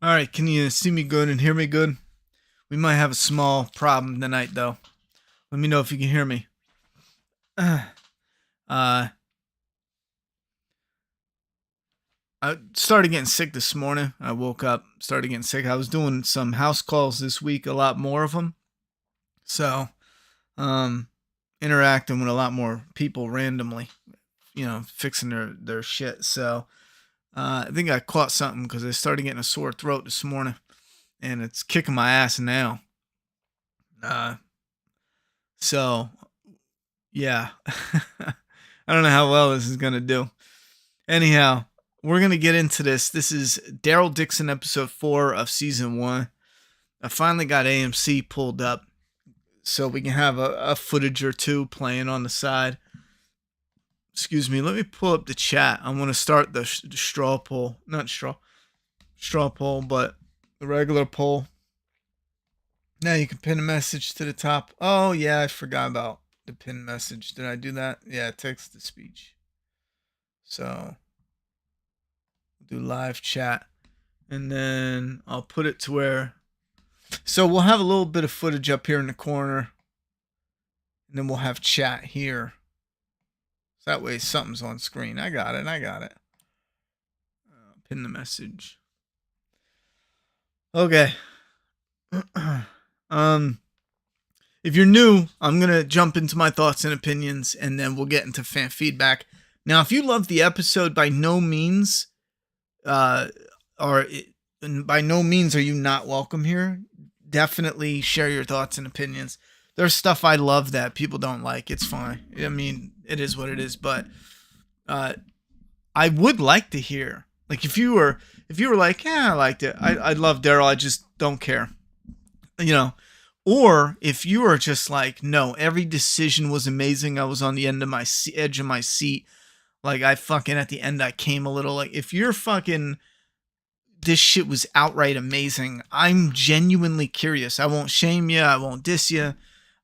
All right, can you see me good and hear me good? We might have a small problem tonight, though. Let me know if you can hear me. Uh, I started getting sick this morning. I woke up, started getting sick. I was doing some house calls this week, a lot more of them. So, um, interacting with a lot more people randomly, fixing their shit. So, I think I caught something because I started getting a sore throat this morning, and it's kicking my ass now. Uh, so yeah, I don't know how well this is gonna do. Anyhow, we're gonna get into this. This is Daryl Dixon, episode 4 of season 1. I finally got AMC pulled up, so we can have a footage or two playing on the side. Excuse me. Let me pull up the chat. I want to start the straw poll, not straw poll, but the regular poll. Now you can pin a message to the top. Oh yeah, I forgot about the pin message. Did I do that? Yeah, text to speech. So we'll do live chat, and then I'll put it to where. So we'll have a little bit of footage up here in the corner, and then we'll have chat here. So that way something's on screen. I got it. Pin the message. Okay. If you're new, I'm going to jump into my thoughts and opinions, and then we'll get into fan feedback. Now, if you love the episode, by no means are you not welcome here. Definitely share your thoughts and opinions. There's stuff I love that people don't like. It's fine. I mean, it is what it is, but I would like to hear, like, if you were like, yeah, I liked it. I love Daryl. I just don't care. Or if you are just like, no, every decision was amazing. I was on the edge of my seat. Like, I fucking, at the end, I came a little, like, if you're fucking, this shit was outright amazing, I'm genuinely curious. I won't shame you. I won't diss you.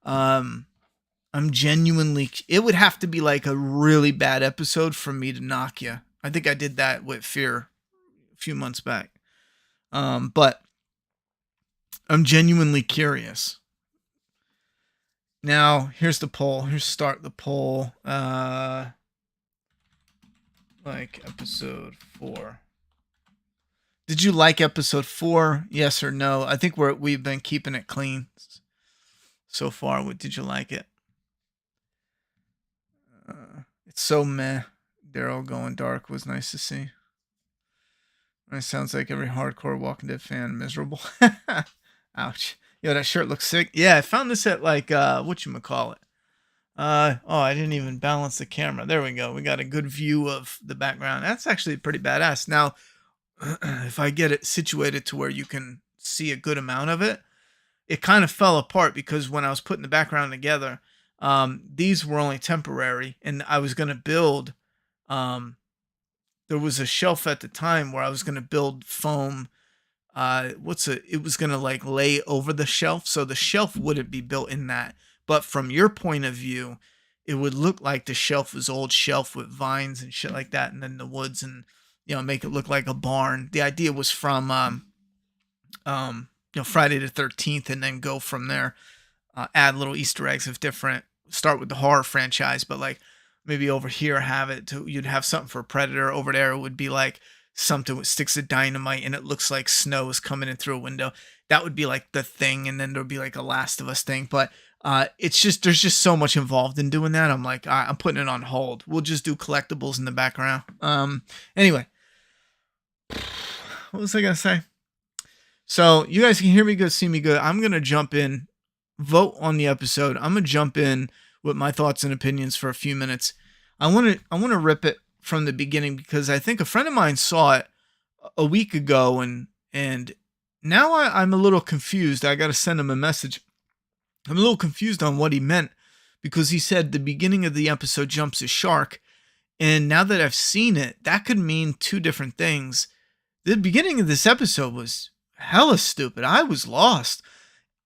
I'm genuinely, it would have to be like a really bad episode for me to knock you. I think I did that with Fear a few months back. But I'm genuinely curious. Now, here's the poll. Here's start the poll. Like episode 4. Did you like episode 4? Yes or no? I think we've been keeping it clean so far. Did you like it? It's so meh. Daryl going dark was nice to see. It sounds like every hardcore Walking Dead fan miserable. Ouch. Yo, that shirt looks sick. Yeah, I found this at like whatchamacallit. I didn't even balance the camera. There we go. We got a good view of the background. That's actually pretty badass. Now, if I get it situated to where you can see a good amount of it, it kind of fell apart because when I was putting the background together, these were only temporary, and I was going to build, there was a shelf at the time where I was going to build foam. It was going to like lay over the shelf. So the shelf wouldn't be built in that. But from your point of view, it would look like the shelf was old shelf with vines and shit like that. And then the woods and, make it look like a barn. The idea was from, Friday the 13th, and then go from there, add little Easter eggs of different, start with the horror franchise, but like maybe over here you'd have something for Predator. Over there it would be like something with sticks of dynamite and it looks like snow is coming in through a window. That would be like the thing, and then there'd be like a Last of Us thing. But it's just, there's just so much involved in doing that. I'm like, I'm putting it on hold. We'll just do collectibles in the background. Anyway, what was I gonna say? So you guys can hear me good, see me good. I'm gonna jump in, vote on the episode. I'm gonna jump in with my thoughts and opinions for a few minutes. I want to rip it from the beginning because I think a friend of mine saw it a week ago, and now I'm a little confused. I got to send him a message. I'm a little confused on what he meant because he said the beginning of the episode jumps a shark, and now that I've seen it, that could mean two different things. The beginning of this episode was hella stupid. I was lost.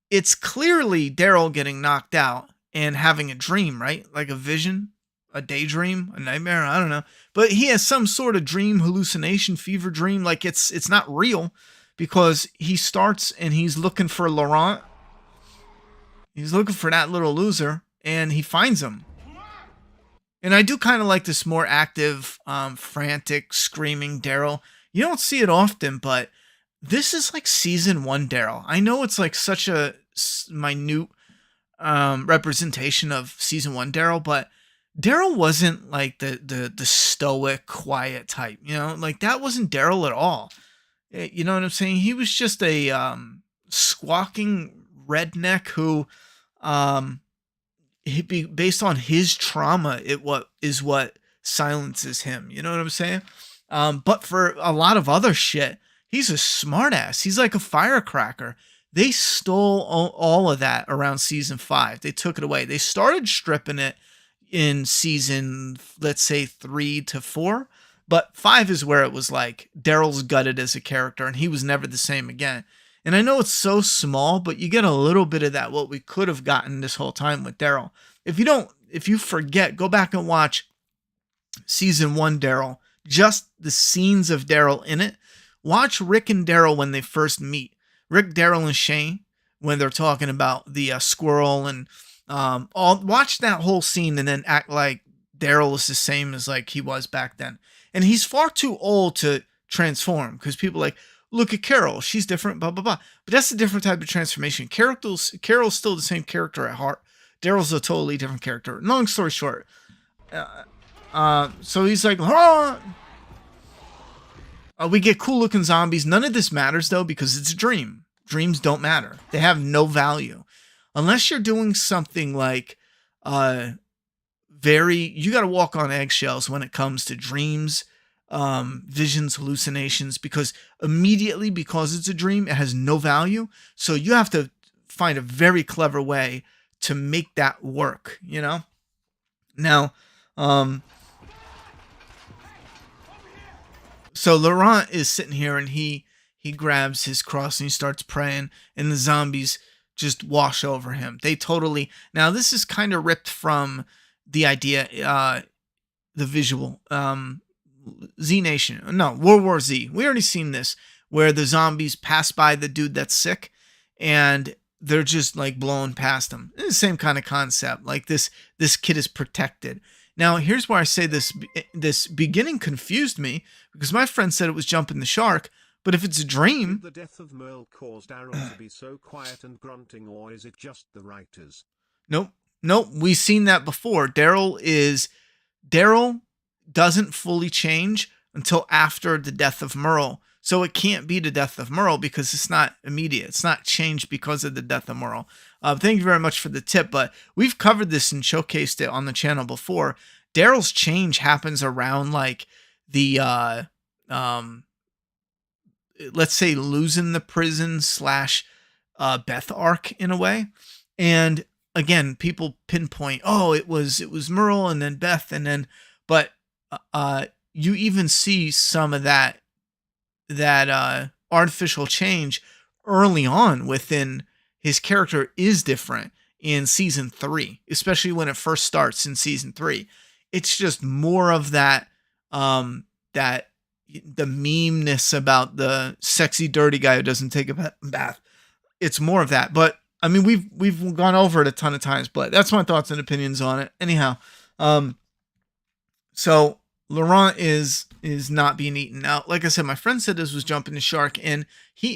It's clearly Daryl getting knocked out and having a dream, right? Like a vision. a daydream, a nightmare. I don't know, but he has some sort of dream, hallucination, fever dream. Like it's not real, because he starts and he's looking for Laurent. He's looking for that little loser, and he finds him. And I do kind of like this more active, frantic, screaming Daryl. You don't see it often, but this is like season one Daryl. I know it's like such a minute representation of season one Daryl, but Daryl wasn't like the stoic, quiet type. You know, like that wasn't Daryl at all. You know what I'm saying? He was just a squawking redneck who, based on his trauma, what silences him. You know what I'm saying? But for a lot of other shit, he's a smartass. He's like a firecracker. They stole all of that around season 5. They took it away. They started stripping it in season, let's say 3 to 4. But 5 is where it was like Daryl's gutted as a character, and he was never the same again. And I know it's so small, but you get a little bit of that, what we could have gotten this whole time with Daryl. If you forget, go back and watch season 1 Daryl, just the scenes of Daryl in it. Watch Rick and Daryl when they first meet. Rick, Daryl, and Shane, when they're talking about the squirrel and watch that whole scene and then act like Daryl is the same as like he was back then. And he's far too old to transform, because people are like, look at Carol, she's different, blah, blah, blah. But that's a different type of transformation. Carol's still the same character at heart. Daryl's a totally different character. Long story short. So he's like, we get cool looking zombies. None of this matters though, because it's a dream. Dreams don't matter. They have no value. Unless you're doing something like, you got to walk on eggshells when it comes to dreams, visions, hallucinations, because immediately, because it's a dream, it has no value. So you have to find a very clever way to make that work, you know? Now, so Laurent is sitting here and he grabs his cross and he starts praying, and the zombies just wash over him. They totally, now this is kind of ripped from the idea, the visual, Z Nation, no, World War Z. We already seen this, where the zombies pass by the dude that's sick and they're just like blowing past him. It's the same kind of concept. Like this kid is protected. Now, here's where I say this beginning confused me, because my friend said it was jumping the shark, but if it's a dream... Did the death of Merle cause Daryl to be so quiet and grunting, or is it just the writers? Nope. We've seen that before. Daryl doesn't fully change until after the death of Merle. So it can't be the death of Merle, because it's not immediate. It's not changed because of the death of Merle. Thank you very much for the tip, but we've covered this and showcased it on the channel before. Daryl's change happens around like the, let's say, losing the prison / Beth arc in a way. And again, people pinpoint, oh, it was Merle and then Beth, and then, but you even see some of that artificial change early on within his character is different in season 3, especially when it first starts in season 3. It's just more of that, the meme-ness about the sexy, dirty guy who doesn't take a bath. It's more of that. But I mean, we've gone over it a ton of times, but that's my thoughts and opinions on it. Anyhow, so Laurent is not being eaten. Now, like I said, my friend said this was jumping the shark, and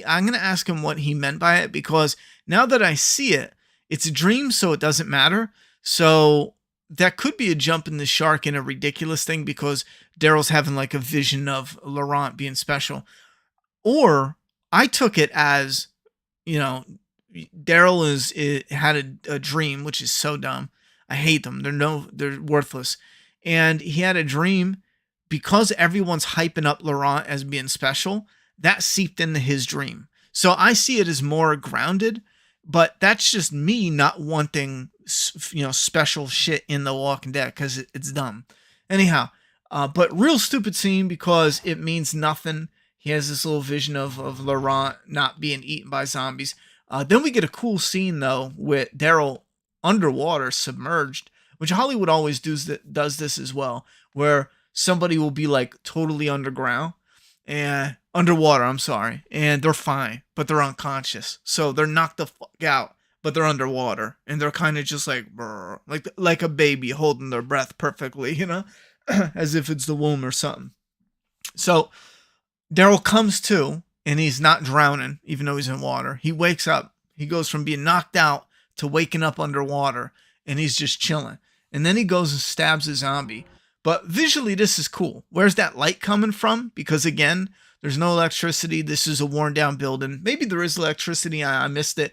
I'm going to ask him what he meant by it, because now that I see it, it's a dream, so it doesn't matter. So that could be a jump in the shark in a ridiculous thing, because Daryl's having like a vision of Laurent being special. Or I took it as, you know, Daryl had a dream, which is so dumb. I hate them. They're worthless. And he had a dream, because everyone's hyping up Laurent as being special, that seeped into his dream. So I see it as more grounded, but that's just me not wanting, special shit in The Walking Dead, because it's dumb. Anyhow, but real stupid scene, because it means nothing. He has this little vision of Laurent not being eaten by zombies. Then we get a cool scene, though, with Daryl underwater, submerged, which Hollywood always does this as well, where somebody will be like totally underwater, I'm sorry, and they're fine, but they're unconscious. So they're knocked the fuck out, but they're underwater, and they're kind of just like, brr, like a baby holding their breath perfectly, as if it's the womb or something. So Daryl comes to, and he's not drowning, even though he's in water. He wakes up. He goes from being knocked out to waking up underwater, and he's just chilling. And then he goes and stabs a zombie. But visually, this is cool. Where's that light coming from? Because again, there's no electricity. This is a worn down building. Maybe there is electricity. I missed it.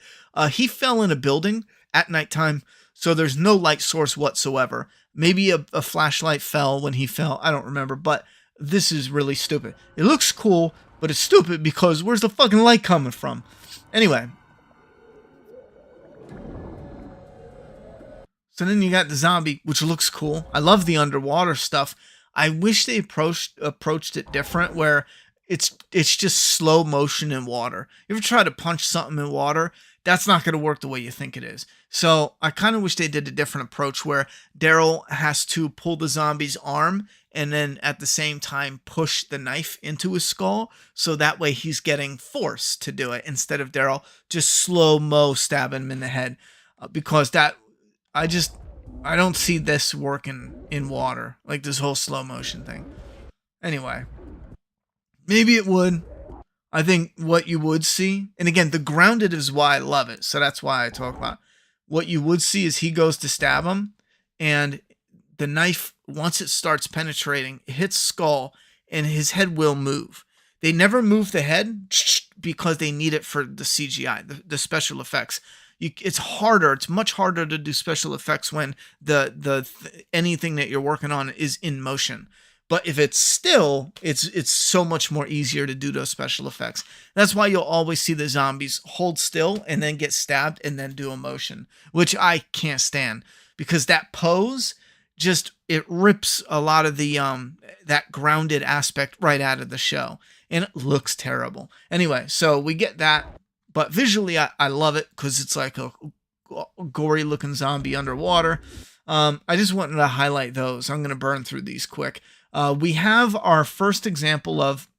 He fell in a building at nighttime, so there's no light source whatsoever. Maybe a flashlight fell when he fell. I don't remember, but this is really stupid. It looks cool, but it's stupid because where's the fucking light coming from? Anyway. So then you got the zombie, which looks cool. I love the underwater stuff. I wish they approached it different, where it's just slow motion in water. You ever try to punch something in water? That's not going to work the way you think it is. So I kind of wish they did a different approach, where Daryl has to pull the zombie's arm and then at the same time push the knife into his skull. So that way he's getting force to do it instead of Daryl just slow-mo stabbing him in the head. Because that, I don't see this working in water, like this whole slow motion thing. Anyway, maybe it would. I think what you would see, and again, the grounded is why I love it. So that's why I talk about it. What you would see is he goes to stab him, and the knife, once it starts penetrating, it hits skull, and his head will move. They never move the head because they need it for the CGI, the special effects. It's harder. It's much harder to do special effects when anything that you're working on is in motion. But if it's still, it's so much more easier to do those special effects. That's why you'll always see the zombies hold still and then get stabbed and then do a motion, which I can't stand, because that pose just, it rips a lot of the that grounded aspect right out of the show, and it looks terrible. Anyway, so we get that, but visually I love it because it's like a gory looking zombie underwater. I just wanted to highlight those. I'm going to burn through these quick. We have our first example of,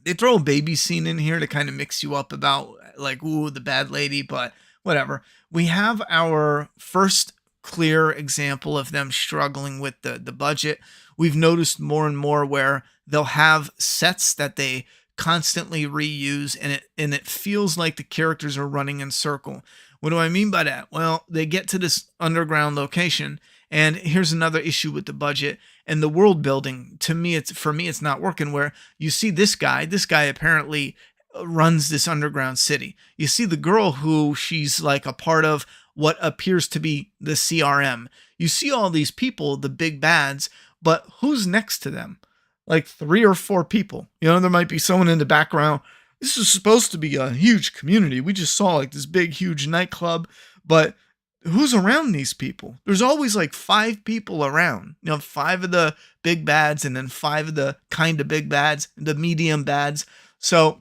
they throw a baby scene in here to kind of mix you up about like, ooh, the bad lady, but whatever. We have our first clear example of them struggling with the budget. We've noticed more and more where they'll have sets that they constantly reuse, and it feels like the characters are running in circle. What do I mean by that? Well, they get to this underground location, and here's another issue with the budget and the world building. For me, it's not working, where you see this guy apparently runs this underground city. You see the girl who she's like a part of what appears to be the CRM. You see all these people, the big bads, but who's next to them? Like 3 or 4 people. There might be someone in the background. This is supposed to be a huge community. We just saw like this big, huge nightclub, but who's around these people? There's always like 5 people around. 5 of the big bads, and then 5 of the kind of big bads, the medium bads. So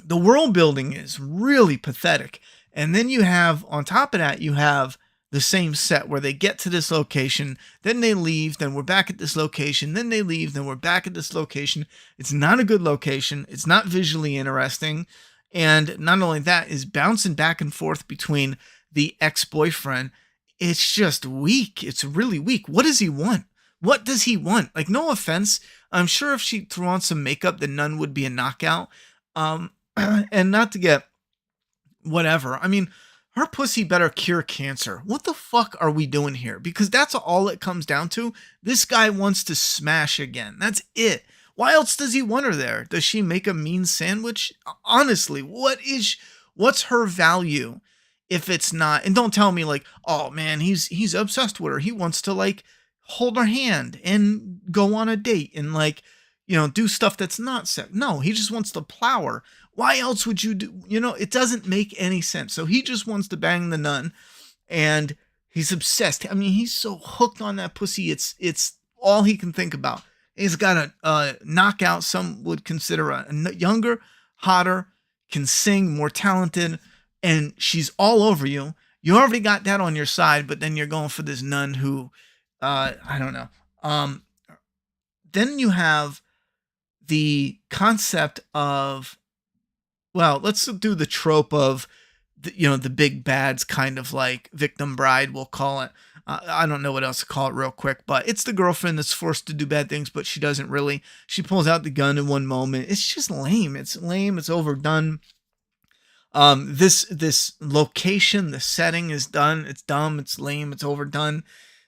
the world building is really pathetic. And then you have, on top of that, you have the same set where they get to this location, then they leave, then we're back at this location, then they leave, then we're back at this location. It's not a good location. It's not visually interesting. And not only that, is bouncing back and forth between the ex-boyfriend. It's just weak. It's really weak. What does he want? What does he want? Like, no offense. I'm sure if she threw on some makeup, the nun would be a knockout. And not to get whatever. I mean, her pussy better cure cancer. What the fuck are we doing here? Because that's all it comes down to. This guy wants to smash again. That's it. Why else does he want her there? Does she make a mean sandwich? Honestly, what's her value if it's not? And don't tell me like, oh man, he's obsessed with her. He wants to like hold her hand and go on a date and like, do stuff that's not sex. No, he just wants to plow her. Why else would you do? It doesn't make any sense. So he just wants to bang the nun, and he's obsessed. I mean, he's so hooked on that pussy. It's all he can think about. He's got a knockout. Some would consider a younger, hotter, can sing, more talented, and she's all over you. You already got that on your side, but then you're going for this nun who, I don't know. Then you have the concept of, well, let's do the trope of, the big bad's kind of like victim bride, we'll call it. I don't know what else to call it real quick, but it's the girlfriend that's forced to do bad things, but she doesn't really. She pulls out the gun in one moment. It's just lame. It's lame. It's overdone. This location, the setting is done. It's dumb. It's lame. It's overdone.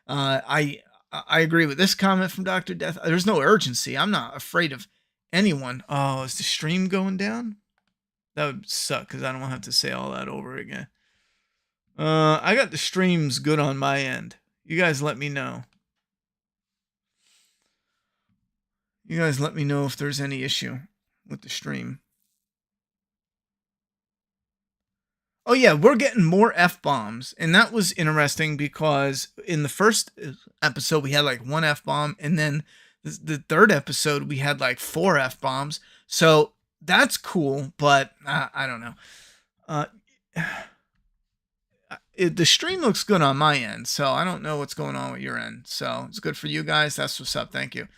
I agree with this comment from Dr. Death. There's no urgency. I'm not afraid of anyone. Oh, is the stream going down? That would suck because I don't have to say all that over again. I got the streams good on my end. You guys let me know. You guys let me know if there's any issue with the stream. Oh yeah, we're getting more F-bombs. And that was interesting because in the first episode we had like 1 F-bomb, and then the third episode we had like 4 F-bombs. So that's cool, but I don't know. The stream looks good on my end, so I don't know what's going on with your end. So it's good for you guys. That's what's up. Thank you.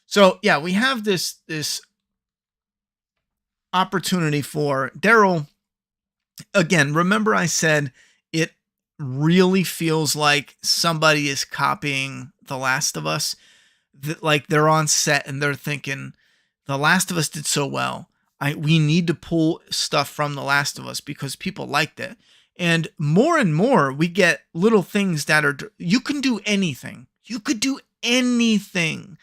So yeah, we have this opportunity for Daryl. Again, remember I said it really feels like somebody is copying The Last of Us. Like they're on set and they're thinking, The Last of Us did so well. We need to pull stuff from The Last of Us because people liked it. And more we get little things that are, you can do anything. You could do anything.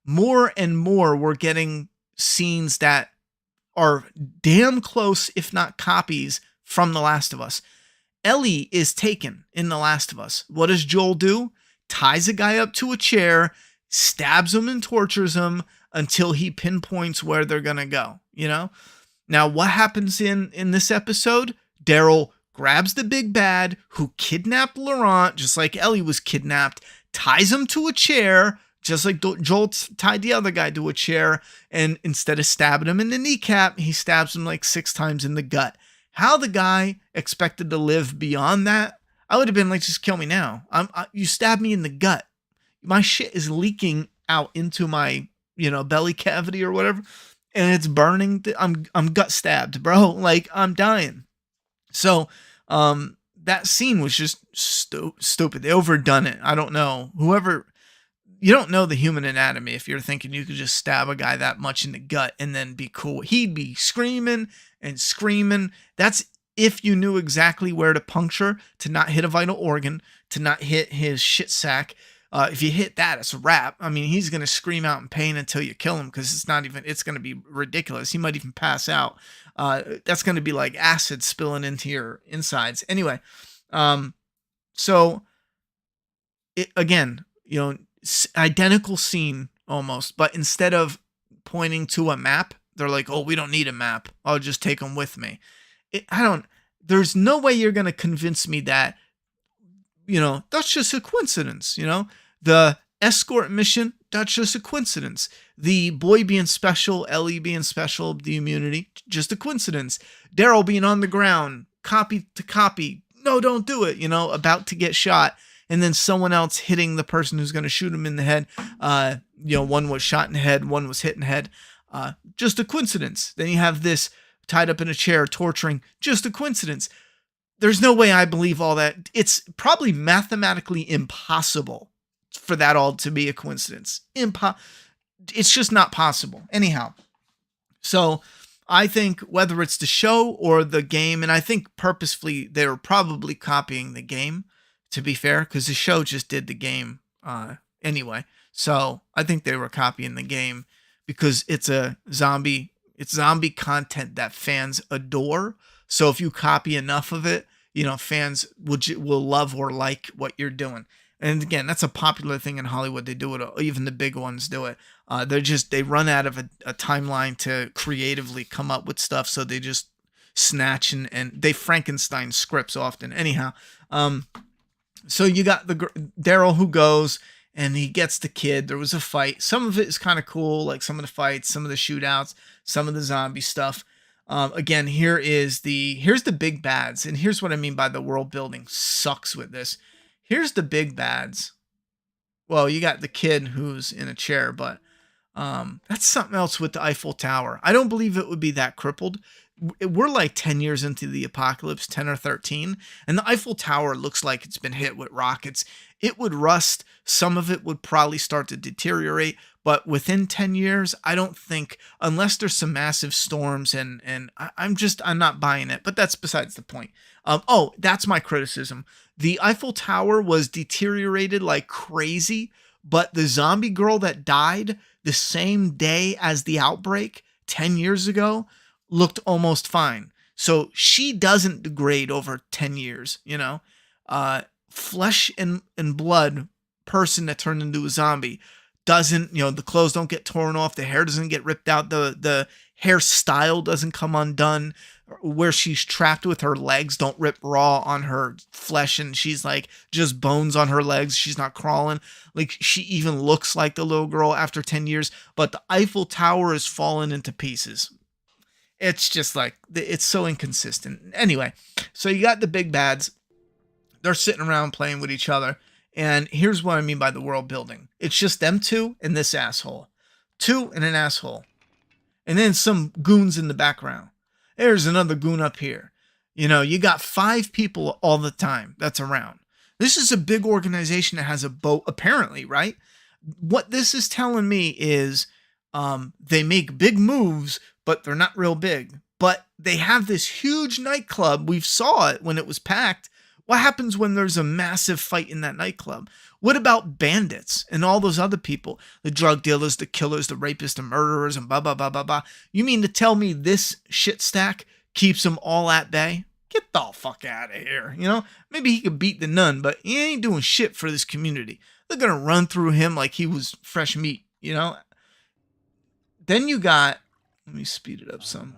More and more we're getting scenes that are damn close, if not copies, from The Last of Us. Ellie is taken in The Last of Us. What does Joel do? Ties a guy up to a chair, stabs him and tortures him until he pinpoints where they're going to go, Now, what happens in this episode? Daryl grabs the big bad who kidnapped Laurent, just like Ellie was kidnapped, ties him to a chair, just like Joel tied the other guy to a chair, and instead of stabbing him in the kneecap, he stabs him like 6 times in the gut. How the guy expected to live beyond that? I would have been like, just kill me now. You stabbed me in the gut. My shit is leaking out into my, belly cavity or whatever, and it's burning. I'm gut stabbed, bro. Like I'm dying. So, that scene was just stupid. They overdone it. I don't know. You don't know the human anatomy if you're thinking you could just stab a guy that much in the gut and then be cool. He'd be screaming and screaming. That's if you knew exactly where to puncture to not hit a vital organ, to not hit his shit sack. If you hit that, it's a wrap. I mean, he's going to scream out in pain until you kill him because it's going to be ridiculous. He might even pass out. That's going to be like acid spilling into your insides. Anyway, so it, again, identical scene almost, but instead of pointing to a map, they're like, oh, we don't need a map. I'll just take them with me. There's no way you're going to convince me that, that's just a coincidence, The escort mission, that's just a coincidence. The boy being special, Ellie being special, the immunity, just a coincidence. Daryl being on the ground, copy to copy, no, don't do it, about to get shot. And then someone else hitting the person who's going to shoot him in the head. One was shot in the head, one was hit in the head. Just a coincidence. Then you have this tied up in a chair, torturing, just a coincidence. There's no way I believe all that. It's probably mathematically impossible for that all to be a coincidence. It's just not possible. Anyhow, so I think whether it's the show or the game, and I think purposefully they were probably copying the game, to be fair, because the show just did the game anyway. So I think they were copying the game because it's zombie content that fans adore. So if you copy enough of it, fans will love or like what you're doing. And again, that's a popular thing in Hollywood. They do it. Even the big ones do it. They run out of a timeline to creatively come up with stuff. So they just snatch and they Frankenstein scripts often. Anyhow, so you got the Daryl who goes and he gets the kid. There was a fight. Some of it is kind of cool, like some of the fights, some of the shootouts, some of the zombie stuff. Again, here's the big bads, and here's what I mean by the world building sucks with this. Here's the big bads. Well, you got the kid who's in a chair, but that's something else with the Eiffel Tower. I don't believe it would be that crippled. We're like 10 years into the apocalypse, 10 or 13, and the Eiffel Tower looks like it's been hit with rockets. It would rust. Some of it would probably start to deteriorate, but within 10 years, I don't think, unless there's some massive storms, and I'm not buying it, but that's besides the point. That's my criticism. The Eiffel Tower was deteriorated like crazy, but the zombie girl that died the same day as the outbreak 10 years ago looked almost fine. So she doesn't degrade over 10 years, you know? Flesh and blood person that turned into a zombie doesn't, the clothes don't get torn off, the hair doesn't get ripped out, the hairstyle doesn't come undone, where she's trapped with her legs don't rip raw on her flesh and she's like just bones on her legs, she's not crawling. Like, she even looks like the little girl after 10 years, but the Eiffel Tower is falling into pieces. It's just like, it's so inconsistent. Anyway, so you got the big bads. They're sitting around playing with each other. And here's what I mean by the world building. It's just them two and this asshole. Two and an asshole. And then some goons in the background. There's another goon up here. You got 5 people all the time that's around. This is a big organization that has a boat, apparently, right? What this is telling me is they make big moves, but they're not real big. But they have this huge nightclub. We saw it when it was packed. What happens when there's a massive fight in that nightclub? What about bandits and all those other people? The drug dealers, the killers, the rapists, the murderers, and blah, blah, blah, blah, blah. You mean to tell me this shit stack keeps them all at bay? Get the fuck out of here. Maybe he could beat the nun, but he ain't doing shit for this community. They're going to run through him like he was fresh meat, Then you got, let me speed it up some.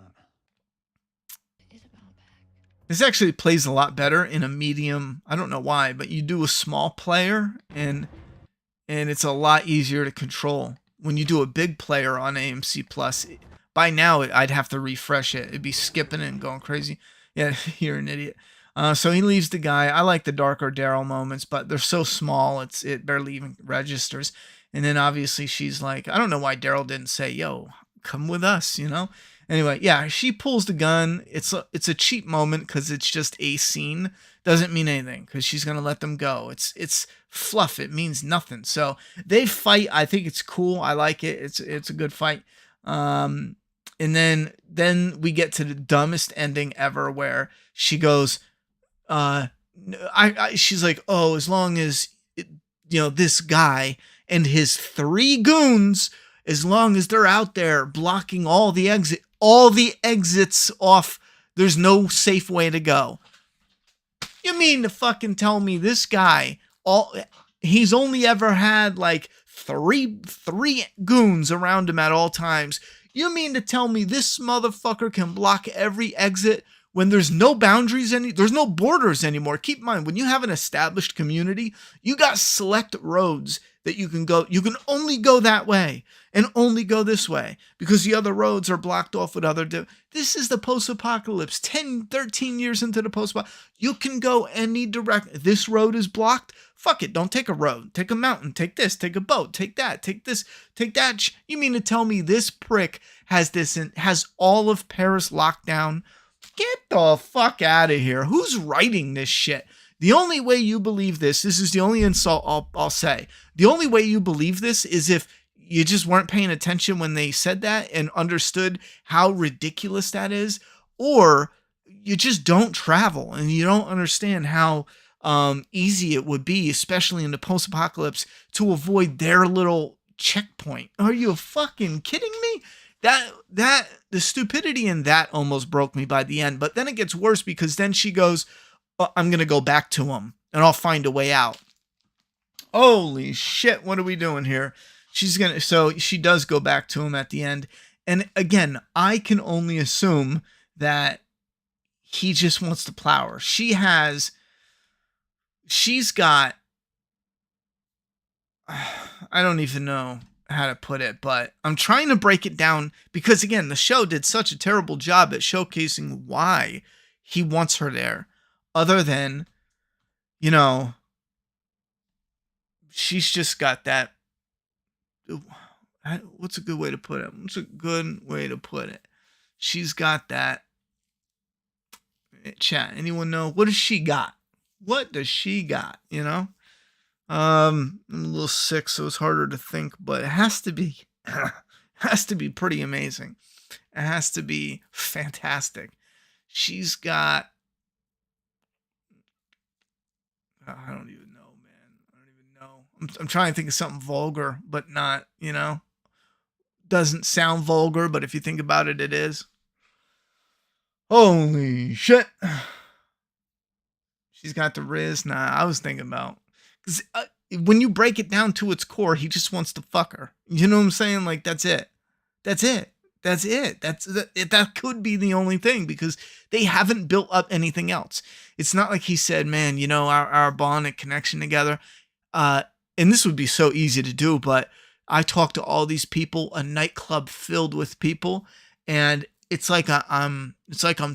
This actually plays a lot better in a medium. I don't know why, but you do a small player and it's a lot easier to control. When you do a big player on AMC Plus, by now I'd have to refresh it. It'd be skipping and going crazy. Yeah, you're an idiot. So he leaves the guy. I like the darker Daryl moments, but they're so small, it barely even registers. And then obviously she's like, I don't know why Daryl didn't say, yo, come with us, Anyway, yeah, she pulls the gun. It's a cheap moment because it's just a scene. Doesn't mean anything because she's going to let them go. It's fluff. It means nothing. So they fight. I think it's cool. I like it. It's a good fight. And then we get to the dumbest ending ever where she goes, she's like, oh, as long as, this guy and his 3 goons, as long as they're out there blocking all the exits off, there's no safe way to go. You mean to fucking tell me this guy, he's only ever had like three goons around him at all times. You mean to tell me this motherfucker can block every exit when there's no boundaries, there's no borders anymore? Keep in mind, when you have an established community, you got select roads that you can go. You can only go that way and only go this way because the other roads are blocked off with other. This is the post-apocalypse. 10, 13 years into the post-apocalypse, you can go any direct. This road is blocked. Fuck it. Don't take a road. Take a mountain. Take this. Take a boat. Take that. Take this. Take that. You mean to tell me this prick has all of Paris locked down? Get the fuck out of here. Who's writing this shit? The only way you believe this is the only insult I'll say. The only way you believe this is if you just weren't paying attention when they said that and understood how ridiculous that is, or you just don't travel and you don't understand how easy it would be, especially in the post-apocalypse, to avoid their little checkpoint. Are you fucking kidding me? That the stupidity in that almost broke me by the end. But then it gets worse because then she goes, I'm going to go back to him and I'll find a way out. Holy shit. What are we doing here? So she does go back to him at the end. And again, I can only assume that he just wants to plow her. She's got, I don't even know. how to put it, but I'm trying to break it down because again, the show did such a terrible job at showcasing why he wants her there, other than, you know, she's just got that. What's a good way to put it? What's a good way to put it? She's got that. Chat. Anyone know? What does she got? What does she got? You know? I'm a little sick, so it's harder to think, but it has to be has to be pretty amazing. It has to be fantastic. She's got I don't even know, man. I don't even know. I'm trying to think of something vulgar, but not, you know, doesn't sound vulgar, but if you think about it, it is. Holy shit. She's got the Riz. Nah, I was thinking about, because when you break it down to its core, he just wants to fuck her. You know what I'm saying? Like, that's it. That's it. That's it. That could be the only thing, because they haven't built up anything else. It's not like he said, man, you know, our bond and connection together. And this would be so easy to do, but I talk to all these people, a nightclub filled with people, and it's like I'm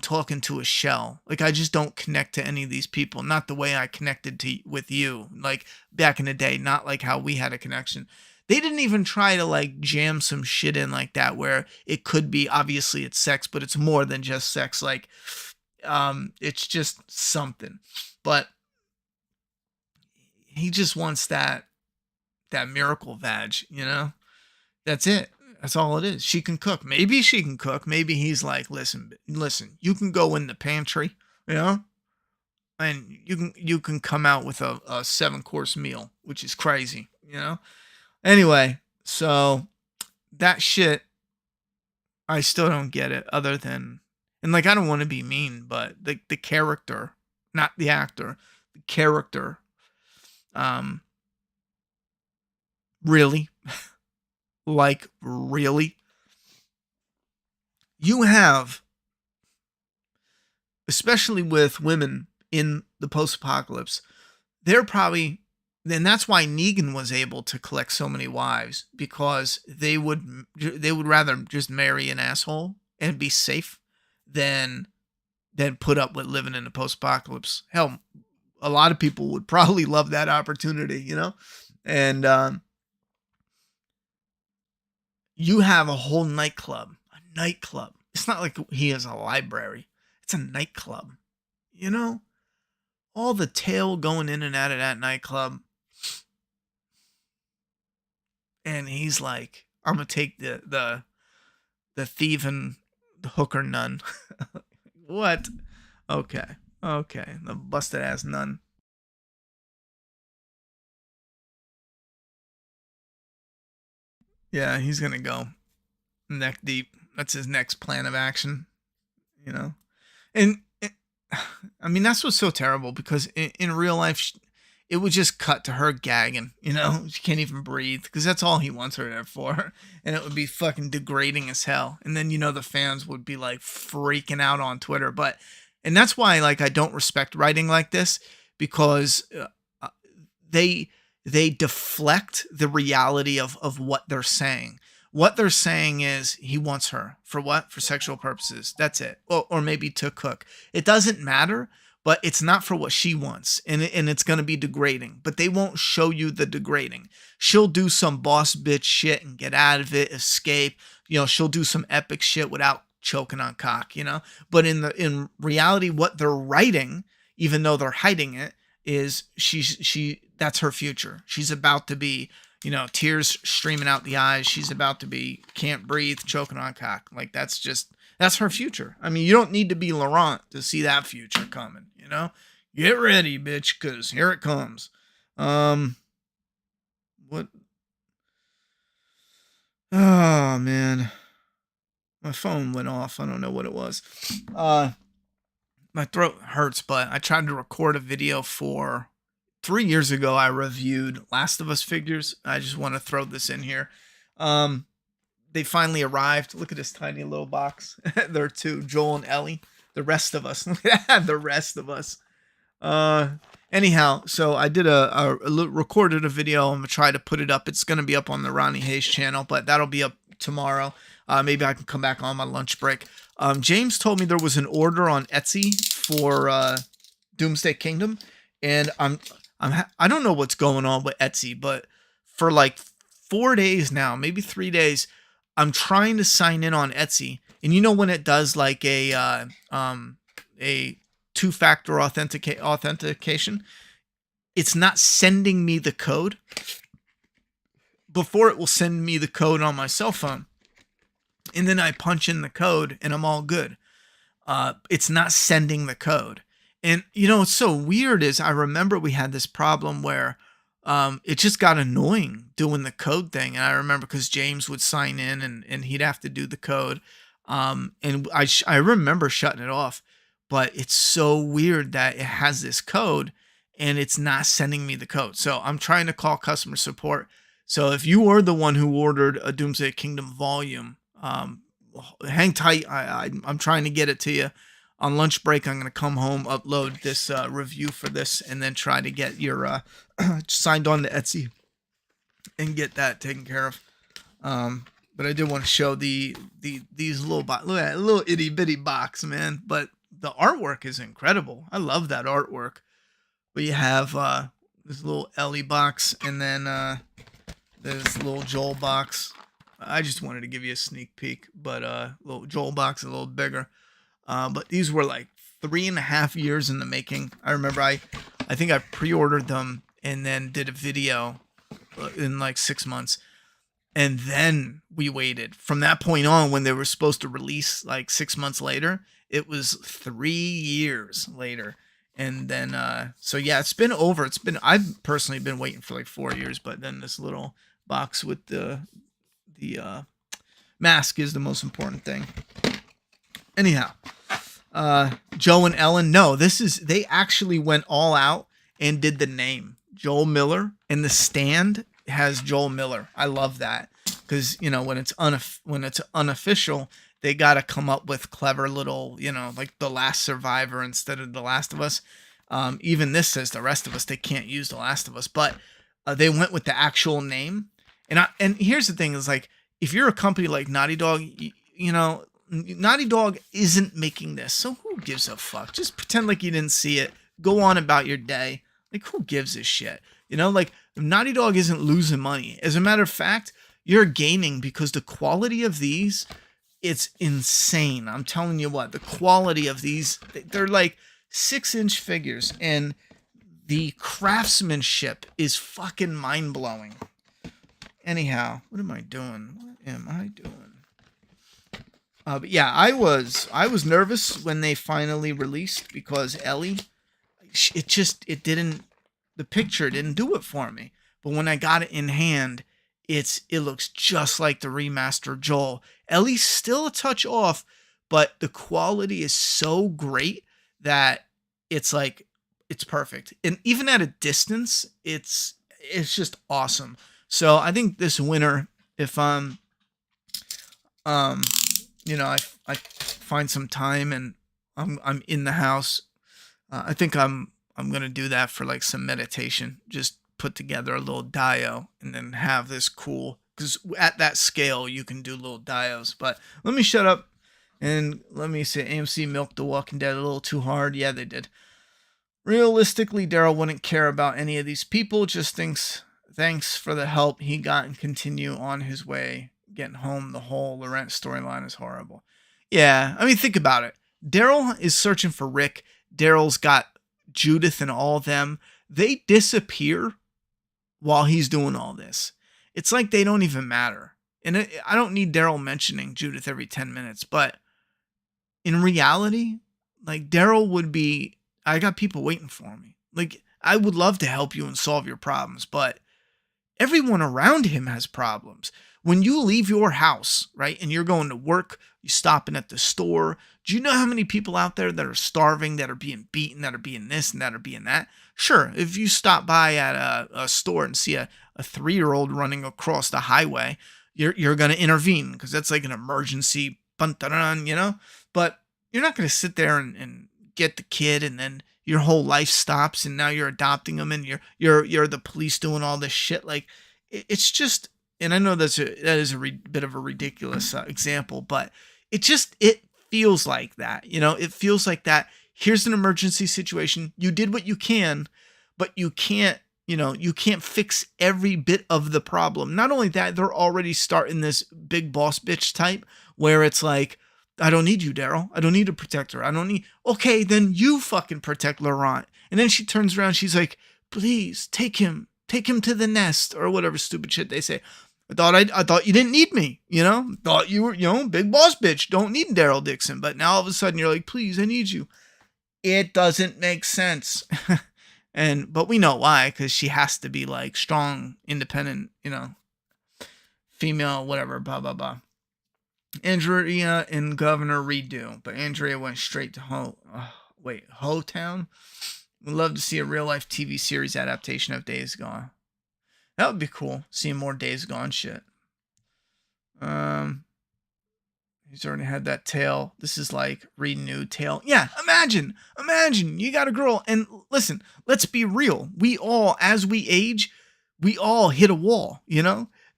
talking to a shell. Like, I just don't connect to any of these people. Not the way I connected with you, like back in the day. Not like how we had a connection. They didn't even try to like jam some shit in like that, where it could be, obviously it's sex, but it's more than just sex. Like, it's just something. But he just wants that miracle vag, you know? That's it. That's all it is. She can cook. Maybe she can cook. Maybe he's like, listen, you can go in the pantry, you know, and you can come out with a 7-course meal, which is crazy, you know. Anyway, so that shit, I still don't get it. Other than, and like, I don't want to be mean, but the character, not the actor, the character, really. Like, really? You have, especially with women in the post-apocalypse, they're probably, and that's why Negan was able to collect so many wives, because they would rather just marry an asshole and be safe than put up with living in the post-apocalypse. Hell, a lot of people would probably love that opportunity, you know? And you have a whole nightclub. A nightclub. It's not like he has a library. It's a nightclub. You know? All the tail going in and out of that nightclub. And he's like, I'm going to take the thieving hooker nun. What? Okay. The busted ass nun. Yeah, he's going to go neck deep. That's his next plan of action, you know? And I mean, that's what's so terrible, because in real life, it would just cut to her gagging, you know? She can't even breathe, because that's all he wants her there for. And it would be fucking degrading as hell. And then, you know, the fans would be like freaking out on Twitter. And that's why, like, I don't respect writing like this, because they deflect the reality of what they're saying. What they're saying is he wants her for what? For sexual purposes. That's it. Or maybe to cook. It doesn't matter, but it's not for what she wants. And it's going to be degrading. But they won't show you the degrading. She'll do some boss bitch shit and get out of it, escape. You know, she'll do some epic shit without choking on cock, you know? But in reality, what they're writing, even though they're hiding it, is that's her future. She's about to be, you know, tears streaming out the eyes. She's about to be, can't breathe, choking on cock. Like, that's her future. I mean, you don't need to be Laurent to see that future coming, you know? Get ready, bitch, because here it comes. What? Oh, man. My phone went off. I don't know what it was. My throat hurts, but I tried to record a video for 3 years ago. I reviewed Last of Us figures. I just want to throw this in here. They finally arrived. Look at this tiny little box. There are two, Joel and Ellie. The rest of us. The rest of us. Anyhow, so I did recorded a video. I'm gonna try to put it up. It's gonna be up on the Ronnie Hayes channel, but that'll be up tomorrow. Maybe I can come back on my lunch break. James told me there was an order on Etsy for Doomsday Kingdom, and I don't know what's going on with Etsy, but for like 4 days now, maybe 3 days, I'm trying to sign in on Etsy, and you know when it does like a two-factor authentication, it's not sending me the code. Before it will send me the code on my cell phone, and then I punch in the code and I'm all good. It's not sending the code. And you know what's so weird is I remember we had this problem where it just got annoying doing the code thing. And I remember because James would sign in and he'd have to do the code. And I remember shutting it off. But it's so weird that it has this code and it's not sending me the code. So I'm trying to call customer support. So if you were the one who ordered a Doomsday Kingdom volume, hang tight. I'm trying to get it to you. On lunch break, I'm going to come home, upload this review for this, and then try to get your signed on to Etsy and get that taken care of. But I did want to show these little look at that little itty bitty box, man. But the artwork is incredible. I love that artwork. But you have this little Ellie box, and then this little Joel box. I just wanted to give you a sneak peek, but little Joel box is a little bigger. But these were like 3.5 years in the making. I remember I think I pre-ordered them and then did a video in like 6 months. And then we waited. From that point on, when they were supposed to release like 6 months later, it was 3 years later. And then, so yeah, I've personally been waiting for like 4 years, but then this little box with the mask is the most important thing. Anyhow, Joe and Ellen, no, they actually went all out and did the name Joel Miller, and the stand has Joel Miller. I love that because, you know, when it's unofficial, they got to come up with clever little, you know, like The Last Survivor instead of The Last of Us. Even this says The Rest of Us. They can't use The Last of Us, but they went with the actual name. And here's the thing is like, if you're a company like Naughty Dog, you know, Naughty Dog isn't making this. So who gives a fuck? Just pretend like you didn't see it. Go on about your day. Like, who gives a shit? You know, like Naughty Dog isn't losing money. As a matter of fact, you're gaining because the quality of these, it's insane. I'm telling you what, the quality of these, they're like 6-inch figures and the craftsmanship is fucking mind-blowing. Anyhow, what am I doing? But yeah, I was nervous when they finally released because Ellie, the picture didn't do it for me. But when I got it in hand, it looks just like the remastered Joel. Ellie's still a touch off, but the quality is so great that it's like, it's perfect. And even at a distance, it's just awesome. So I think this winter, if you know, I find some time and I'm in the house, I think I'm gonna do that for like some meditation. Just put together a little dio and then have this cool, because at that scale you can do little dios. But let me shut up and let me say AMC milked The Walking Dead a little too hard. Yeah, they did. Realistically, Daryl wouldn't care about any of these people. Just thanks for the help he got and continue on his way. Getting home, the whole Laurent storyline is horrible. Yeah, I mean, think about it. Daryl is searching for Rick. Daryl's got Judith and all of them. They disappear while he's doing all this. It's like they don't even matter. And I don't need Daryl mentioning Judith every 10 minutes, but in reality, like Daryl would be, I got people waiting for me. Like, I would love to help you and solve your problems, but everyone around him has problems. When you leave your house, right, and you're going to work, you're stopping at the store, do you know how many people out there that are starving, that are being beaten, that are being this and that are being that? Sure, if you stop by at a store and see a 3-year-old running across the highway, you're going to intervene because that's like an emergency, you know? But you're not going to sit there and get the kid and then your whole life stops and now you're adopting them and you're the police doing all this shit. Like it's just, and I know that is a bit of a ridiculous example, but it feels like that, it feels like that. Here's an emergency situation. You did what you can, but you can't fix every bit of the problem. Not only that, they're already starting this big boss bitch type where it's like, I don't need you, Daryl. I don't need to protect her. Okay, then you fucking protect Laurent. And then she turns around. She's like, please take him to the nest or whatever stupid shit they say. I thought you didn't need me, thought you were, big boss bitch. Don't need Daryl Dixon. But now all of a sudden you're like, please, I need you. It doesn't make sense. But we know why, because she has to be like strong, independent, female, whatever, blah, blah, blah. Andrea and Governor redo, but Andrea went straight to Ho-Town. We'd love to see a real life TV series adaptation of Days Gone. That would be cool. Seeing more Days Gone shit. He's already had that tale. This is like renewed tale. Yeah, imagine you got a girl, and listen, let's be real. We all, as we age, we all hit a wall.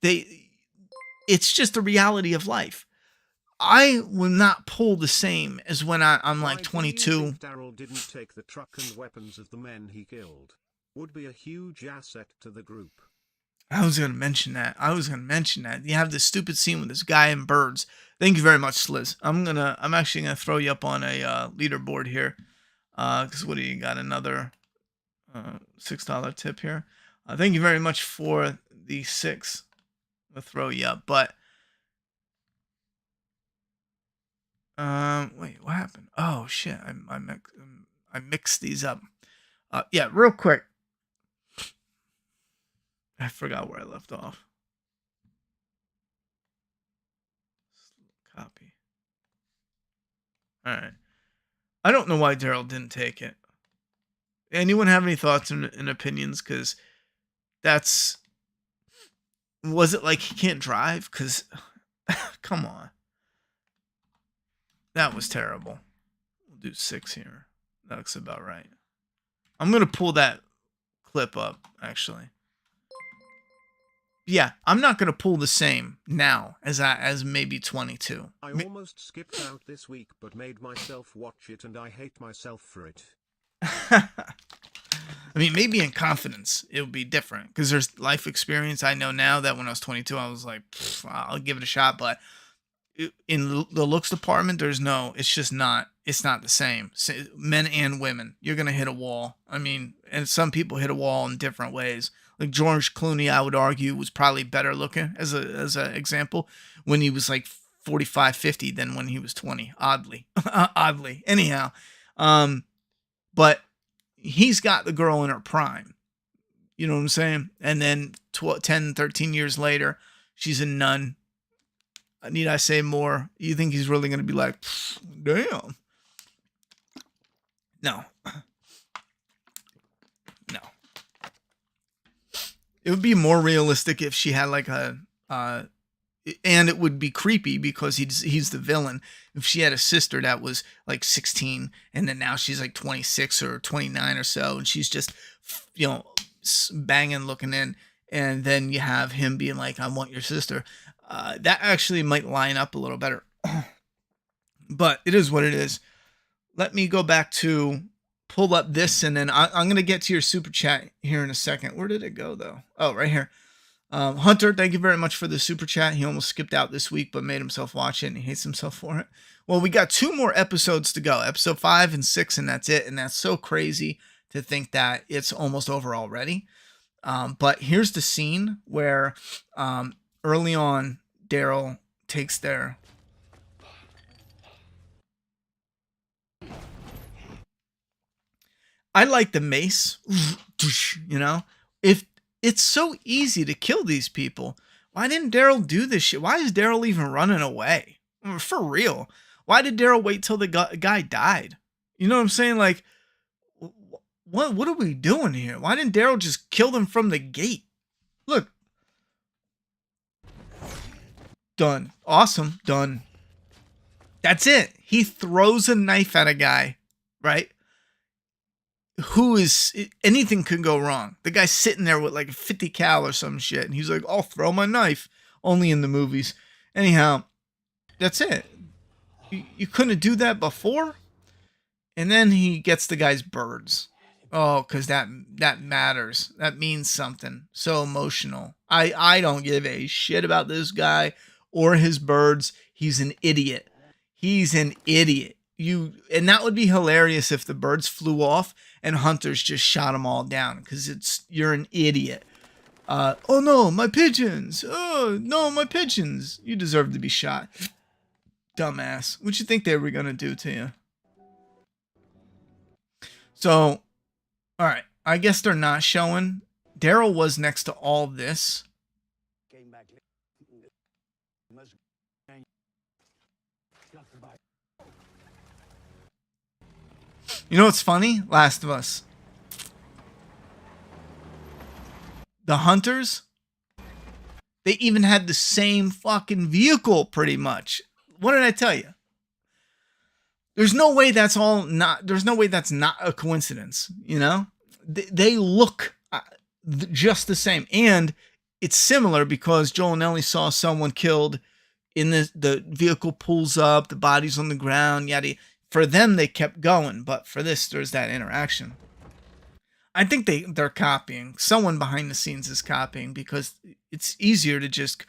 It's just the reality of life. I will not pull the same as when I'm like 22. Daryl didn't take the truck and weapons of the men he killed. Would be a huge asset to the group. I was going to mention that. You have this stupid scene with this guy and birds. Thank you very much, Sliz. I'm actually going to throw you up on a leaderboard here. Because what do you got? Another $6 tip here. Thank you very much for the 6. I'll throw you up. But wait, what happened? Oh shit, I mixed these up. Yeah, real quick. I forgot where I left off. Copy. All right. I don't know why Daryl didn't take it. Anyone have any thoughts and opinions? Because was it like he can't drive? Because come on. That was terrible. We'll do 6 here. That looks about right. I'm going to pull that clip up, actually. Yeah, I'm not going to pull the same now as maybe 22. I almost skipped out this week but made myself watch it and I hate myself for it. I mean, maybe in confidence it would be different because there's life experience. I know now that when I was 22, I was like, I'll give it a shot. But in the looks department, it's not the same. Men and women, you're going to hit a wall. I mean, and some people hit a wall in different ways. Like George Clooney, I would argue, was probably better looking as an example when he was like 45, 50 than when he was 20. Oddly. Anyhow, but he's got the girl in her prime. You know what I'm saying? And then 10, 13 years later, she's a nun. Need I say more? You think he's really going to be like, damn? No. No. It would be more realistic if she had like and it would be creepy because he's the villain. If she had a sister that was like 16 and then now she's like 26 or 29 or so and she's just, banging looking in, and then you have him being like, I want your sister. That actually might line up a little better. But it is what it is. Let me go back to pull up this, and then I'm going to get to your super chat here in a second. Where did it go, though? Oh, right here. Hunter, thank you very much for the super chat. He almost skipped out this week, but made himself watch it, and he hates himself for it. Well, we got 2 more episodes to go. Episode 5 and 6, and that's it. And that's so crazy to think that it's almost over already. But here's the scene where early on, Daryl takes their... I like the mace, if it's so easy to kill these people, why didn't Daryl do this shit? Why is Daryl even running away? For real. Why did Daryl wait till the guy died? You know what I'm saying? Like, what are we doing here? Why didn't Daryl just kill them from the gate? Look. Done. Awesome. Done. That's it. He throws a knife at a guy, right? anything could go wrong. The guy's sitting there with like a 50 cal or some shit, and he's like, I'll throw my knife. Only in the movies. Anyhow, that's it. You couldn't do that before? And then he gets the guy's birds. Oh, because that matters. That means something. So emotional. I don't give a shit about this guy or his birds. He's an idiot. He's an idiot. And that would be hilarious if the birds flew off and hunters just shot them all down, because you're an idiot. Oh no, my pigeons. Oh no, my pigeons. You deserve to be shot. Dumbass. What'd you think they were gonna do to you? So, alright. I guess they're not showing. Daryl was next to all this. You know what's funny? Last of Us. The hunters, they even had the same fucking vehicle pretty much. What did I tell you? There's no way that's not a coincidence, you know? They look just the same. And it's similar because Joel and Ellie saw someone killed in the vehicle pulls up, the body's on the ground, yada. For them, they kept going, but for this, there's that interaction. I think they're copying. Someone behind the scenes is copying, because it's easier to just,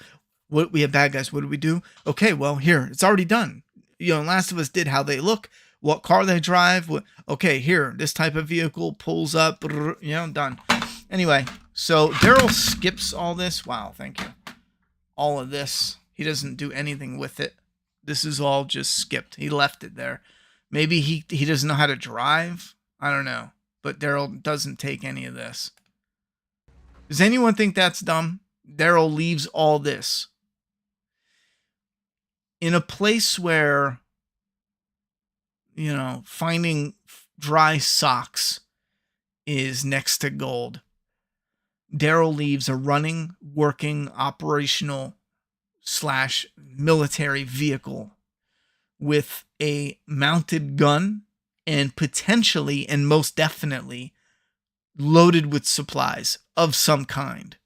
we have bad guys, what do we do? Okay, well, here, it's already done. You know, Last of Us did how they look, what car they drive. Okay, here, this type of vehicle pulls up, you know, done. Anyway, so Daryl skips all this. Wow, thank you. All of this. He doesn't do anything with it. This is all just skipped. He left it there. Maybe he doesn't know how to drive. I don't know. But Daryl doesn't take any of this. Does anyone think that's dumb? Daryl leaves all this in a place where, you know, finding dry socks is next to gold. Daryl leaves a running, working, operational / military vehicle with a mounted gun and potentially and most definitely loaded with supplies of some kind.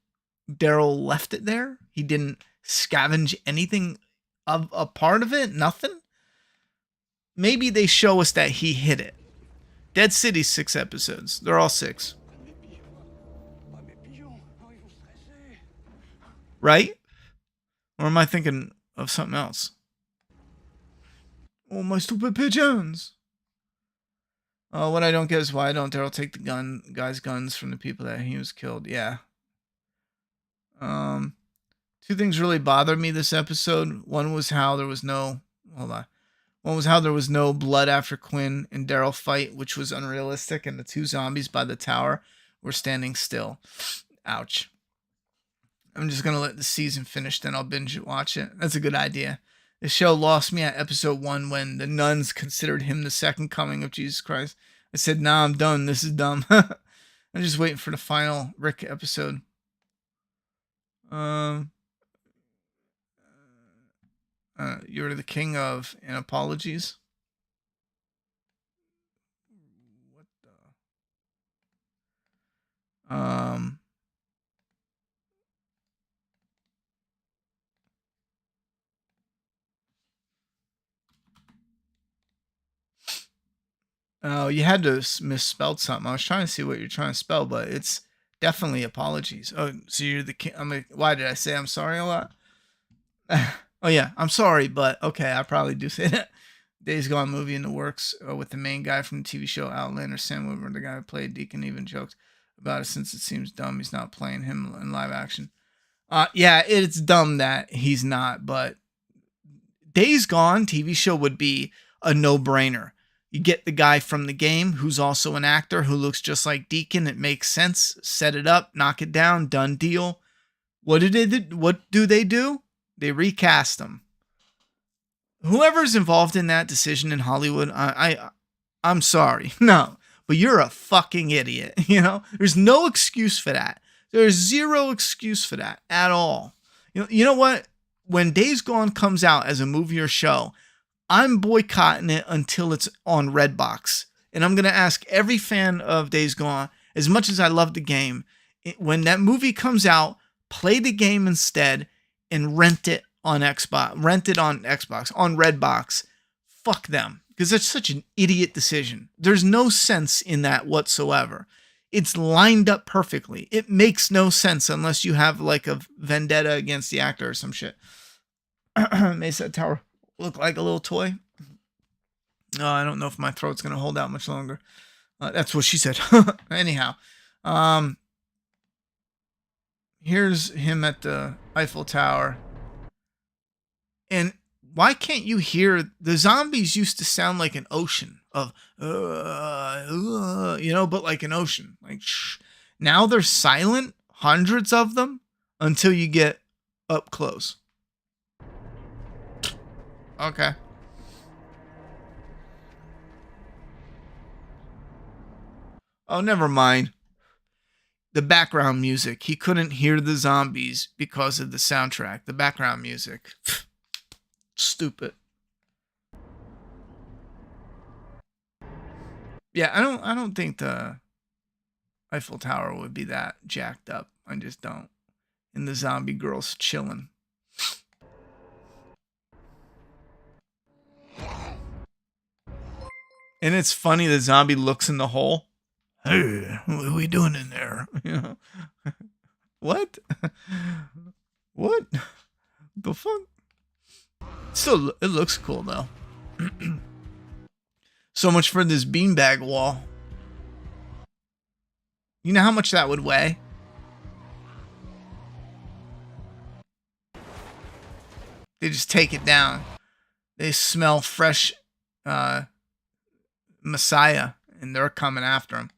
Daryl left it there. He didn't scavenge anything of a part of it. Nothing. Maybe they show us that he hid it. Dead City's 6 episodes. They're all 6. Right? Or am I thinking of something else? Oh, my stupid pigeons. What I don't get is why don't Daryl take the guy's guns from the people that he was killed? Yeah. 2 things really bothered me this episode. One was how there was no... Hold on. One was how there was no blood after Quinn and Daryl fight, which was unrealistic, and the 2 zombies by the tower were standing still. Ouch. I'm just going to let the season finish, then I'll binge watch it. That's a good idea. The show lost me at episode 1 when the nuns considered him the second coming of Jesus Christ. I said, nah, I'm done. This is dumb. I'm just waiting for the final Rick episode. You're the king of apologies. What the? Oh, you had to misspelled something. I was trying to see what you're trying to spell, but it's definitely apologies. Oh, so you're the king. Why did I say I'm sorry a lot? Oh yeah, I'm sorry, but okay, I probably do say that. Days Gone movie in the works with the main guy from the TV show Outlander, Sam Witwer, the guy who played Deacon, even joked about it since it seems dumb he's not playing him in live action. Yeah, it's dumb that he's not, but Days Gone TV show would be a no-brainer. You get the guy from the game who's also an actor who looks just like Deacon. It makes sense. Set it up, knock it down, done deal. What do they do? They recast him. Whoever's involved in that decision in Hollywood, I'm sorry. No, but you're a fucking idiot. You know, there's no excuse for that. There's zero excuse for that at all. You know what? When Days Gone comes out as a movie or show, I'm boycotting it until it's on Redbox. and I'm going to ask every fan of Days Gone, as much as I love the game, when that movie comes out, play the game instead and rent it on Xbox, on Redbox. Fuck them, because that's such an idiot decision. There's no sense in that whatsoever. It's lined up perfectly. It makes no sense unless you have like a vendetta against the actor or some shit. Mesa Tower look like a little toy. No, I don't know if my throat's gonna hold out much longer. That's what she said. Anyhow, here's him at the Eiffel Tower. And why can't you hear the zombies used to sound like an ocean of you know, but like an ocean, like shh. Now they're silent, hundreds of them, until you get up close. Okay. Oh, never mind. The background music. He couldn't hear the zombies because of the soundtrack. The background music. Stupid. Yeah, I don't think the Eiffel Tower would be that jacked up. I just don't. And the zombie girl's chilling. And it's funny, the zombie looks in the hole. Hey, what are we doing in there? You know? What? What? The fuck? Still, it looks cool though. So much for this beanbag wall. You know how much that would weigh? They just take it down. They smell fresh Messiah, and they're coming after him.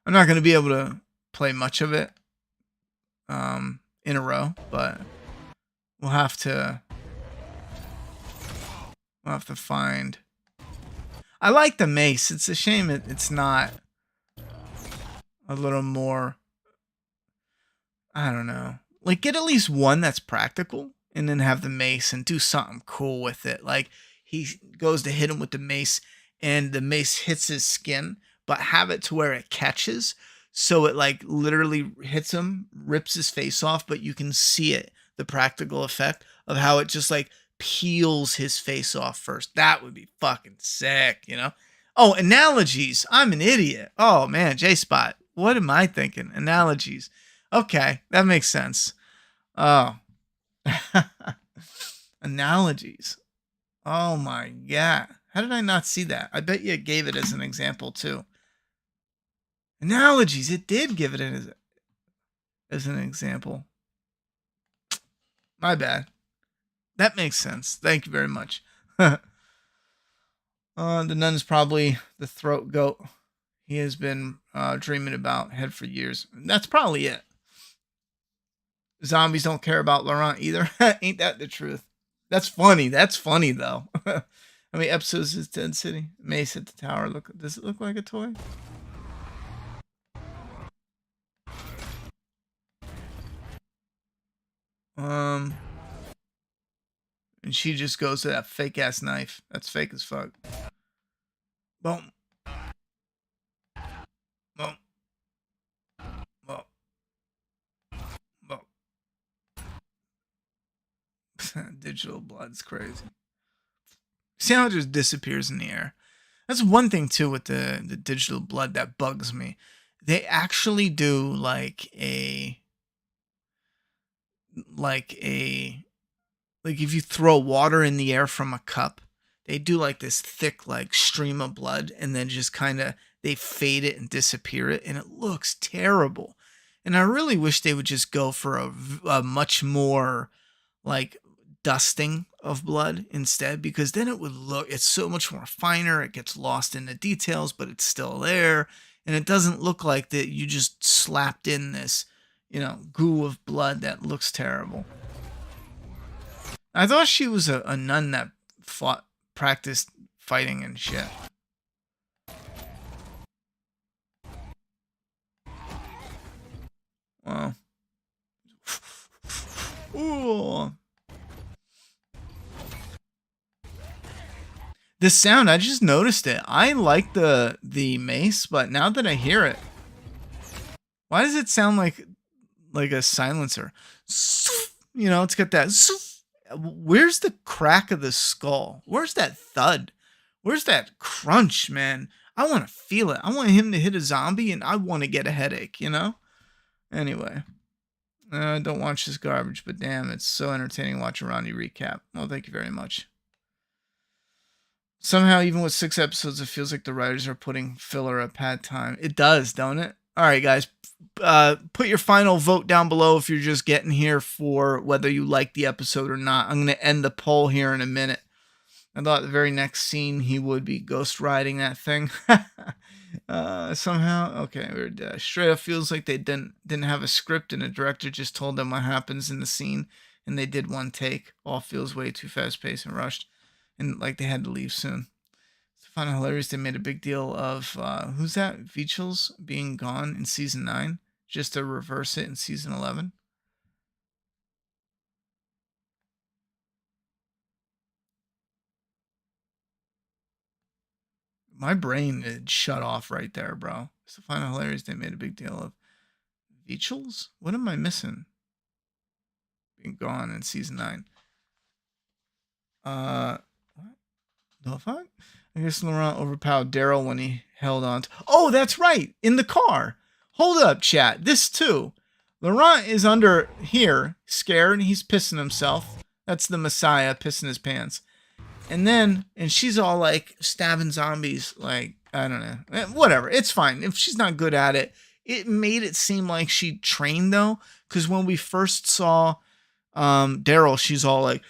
I'm not going to be able to play much of it in a row, but we'll have to find. I like the mace. It's a shame it's not a little more, I don't know. Like, get at least one that's practical and then have the mace and do something cool with it. Like, he goes to hit him with the mace and the mace hits his skin, but have it to where it catches. So it like literally hits him, rips his face off, but you can see it, the practical effect of how it just like peels his face off first. That would be fucking sick, you know? Oh, analogies. I'm an idiot. Oh man, J-Spot. What am I thinking? Analogies. Okay, that makes sense. Oh. Analogies. Oh my god. How did I not see that? I bet you it gave it as an example too. Analogies. It did give it as an example. My bad. That makes sense. Thank you very much. The nun is probably the throat goat he has been dreaming about head for years. That's probably it. Zombies don't care about Laurent either. Ain't that the truth? That's funny. That's funny though. How many episodes is Dead City? Mace at the tower. Look, does it look like a toy? And she just goes to that fake ass knife. That's fake as fuck. Boom. Boom. Boom. Boom. Digital blood's crazy. See how it just disappears in the air? That's one thing too with the digital blood that bugs me. They actually do like if you throw water in the air from a cup, they do like this thick like stream of blood and then just kind of they fade it and disappear it, and it looks terrible. And I really wish they would just go for a much more like dusting of blood instead, because then it would look, it's so much more finer, it gets lost in the details, but it's still there, and it doesn't look like that you just slapped in this, you know, goo of blood that looks terrible. I thought she was a nun that practiced fighting and shit. Well. Ooh. The sound, I just noticed it. I like the mace, but now that I hear it, why does it sound like a silencer? You know, it's got that. Where's the crack of the skull? Where's that thud? Where's that crunch, man? I want to feel it. I want him to hit a zombie and I want to get a headache, you know? Anyway, don't watch this garbage, but damn, it's so entertaining to watch a Ronnie recap. Well, thank you very much. Somehow, even with 6 episodes, it feels like the writers are putting filler at pad time. It does, don't it? All right, guys. Put your final vote down below if you're just getting here for whether you like the episode or not. I'm going to end the poll here in a minute. I thought the very next scene he would be ghost riding that thing. Somehow, okay, weird. Straight up feels like they didn't have a script and a director just told them what happens in the scene, and they did one take. All feels way too fast paced and rushed, and like they had to leave soon. I find it hilarious they made a big deal of who's that? Vichels being gone in season 9, just to reverse it in season 11. My brain had shut off right there, bro. So I find it hilarious they made a big deal of Vichels? What am I missing? Being gone in season 9. What? The fuck? I guess Laurent overpowered Daryl when he held on to... Oh, that's right! In the car! Hold up, chat. This too. Laurent is under here, scared. He's pissing himself. That's the Messiah pissing his pants. And she's all like stabbing zombies. Like, I don't know. Whatever. It's fine. If she's not good at it. It made it seem like she trained though. Because when we first saw Daryl, she's all like...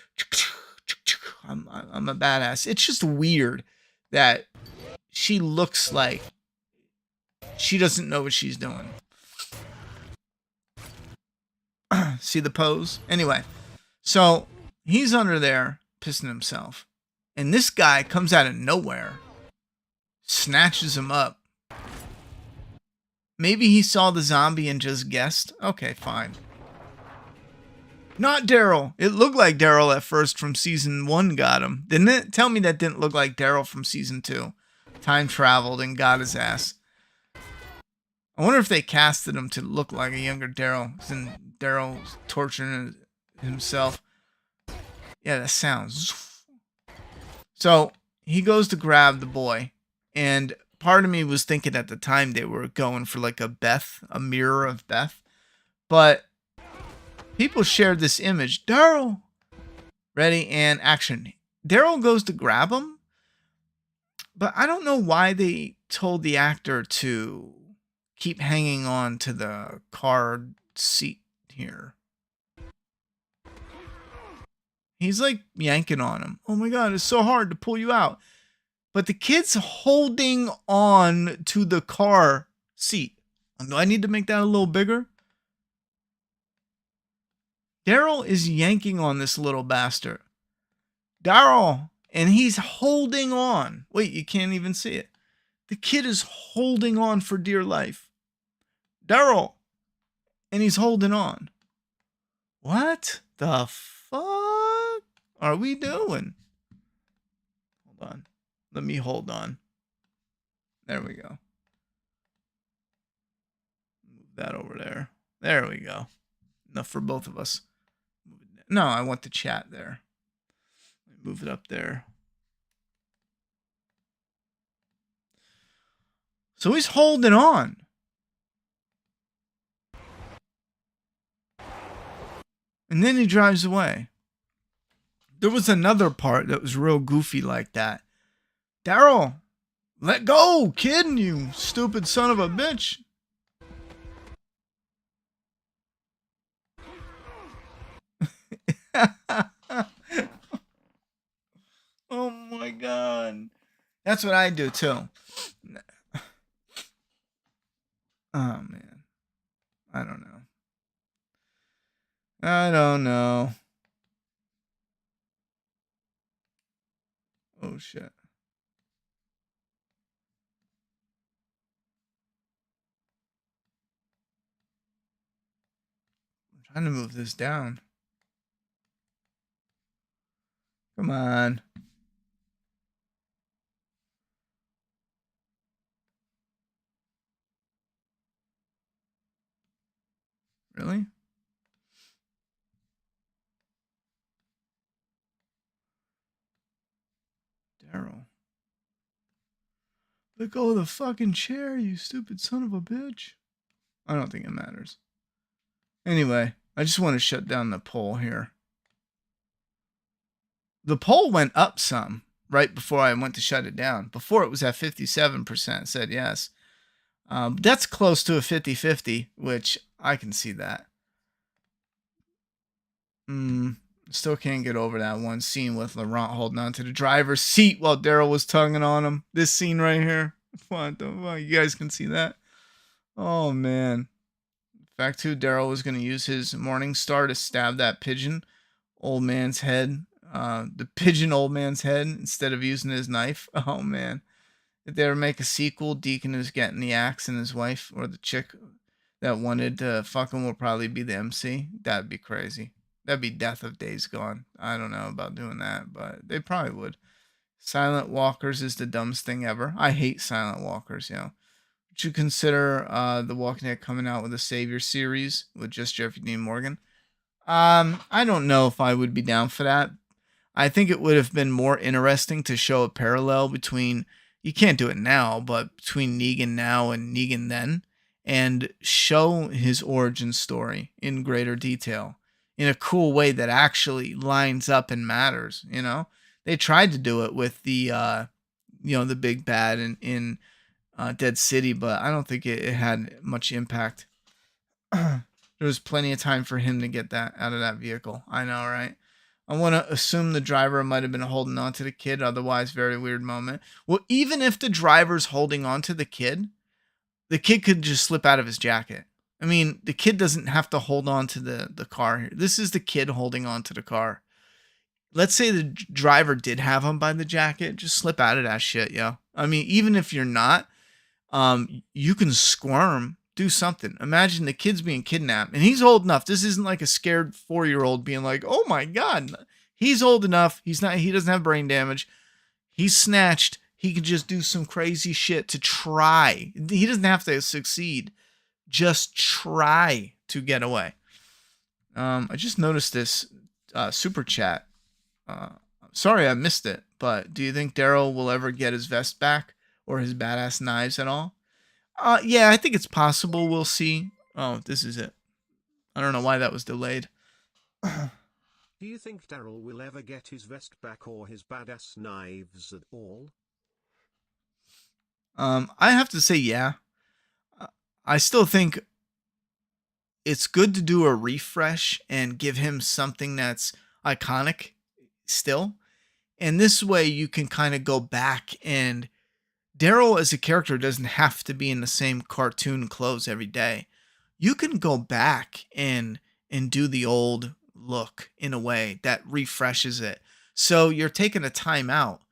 I'm a badass. It's just weird that she looks like she doesn't know what she's doing. See the pose? Anyway, so he's under there pissing himself. And this guy comes out of nowhere, snatches him up. Maybe he saw the zombie and just guessed. Okay, fine. Not Daryl. It looked like Daryl at first from season 1 got him. Didn't it? Tell me that didn't look like Daryl from season 2. Time traveled and got his ass. I wonder if they casted him to look like a younger Daryl. Then Daryl's torturing himself. Yeah, that sounds. So he goes to grab the boy. And part of me was thinking at the time they were going for like a mirror of Beth. But people shared this image. Daryl. Ready and action. Daryl goes to grab him. But I don't know why they told the actor to keep hanging on to the car seat here. He's like yanking on him. Oh my God, it's so hard to pull you out. But the kid's holding on to the car seat. Do I need to make that a little bigger? Daryl is yanking on this little bastard. Daryl, and he's holding on. Wait, you can't even see it. The kid is holding on for dear life. Daryl, and he's holding on. What the fuck are we doing? Hold on. Let me hold on. There we go. Move that over there. There we go. Enough for both of us. No, I want the chat there. Move it up there. So he's holding on. And then he drives away. There was another part that was real goofy like that. Daryl, let go, kid, you stupid son of a bitch. Oh my God. That's what I do too. Oh man. I don't know. I don't know. Oh shit. I'm trying to move this down. Come on. Really? Daryl. Let go of the fucking chair, you stupid son of a bitch. I don't think it matters. Anyway, I just want to shut down the poll here. The poll went up some right before I went to shut it down. Before it was at 57% said yes. That's close to a 50-50, which I can see that. Still can't get over that one scene with Laurent holding on to the driver's seat while Daryl was tugging on him. This scene right here. What the fuck? You guys can see that? Oh, man. Fact 2, Daryl was going to use his Morning Star to stab that pigeon old man's head. The pigeon old man's head instead of using his knife. Oh, man. If they ever make a sequel, Deacon is getting the axe and his wife, or the chick that wanted to fuck him will probably be the MC. That'd be crazy. That'd be Death of Days Gone. I don't know about doing that, but they probably would. Silent Walkers is the dumbest thing ever. I hate Silent Walkers, you know. Would you consider The Walking Dead coming out with a Savior series with just Jeffrey Dean Morgan? I don't know if I would be down for that. I think it would have been more interesting to show a parallel between, you can't do it now, but between Negan now and Negan then, and show his origin story in greater detail in a cool way that actually lines up and matters, you know? They tried to do it with the, the big bad in Dead City, but I don't think it had much impact. There was plenty of time for him to get that out of that vehicle. I know, right? I want to assume the driver might have been holding on to the kid, otherwise very weird moment. Well, even if the driver's holding on to the kid could just slip out of his jacket. I mean, the kid doesn't have to hold on to the car here. This is the kid holding on to the car. Let's say the driver did have him by the jacket, just slip out of that shit, yo. I mean, even if you're not, you can squirm, do something. Imagine the kid's being kidnapped and he's old enough. This isn't like a scared 4-year-old being like, oh my God. He's old enough. He doesn't have brain damage. He's snatched. He can just do some crazy shit to try. He doesn't have to succeed. Just try to get away. I just noticed this super chat. Sorry I missed it, but do you think Daryl will ever get his vest back or his badass knives at all? Yeah, I think it's possible. We'll see. Oh, this is it. I don't know why that was delayed. Do you think Daryl will ever get his vest back or his badass knives at all? I have to say, yeah. I still think it's good to do a refresh and give him something that's iconic still. And this way you can kind of go back, and Daryl as a character doesn't have to be in the same cartoon clothes every day. You can go back and do the old look in a way that refreshes it. So you're taking a time out.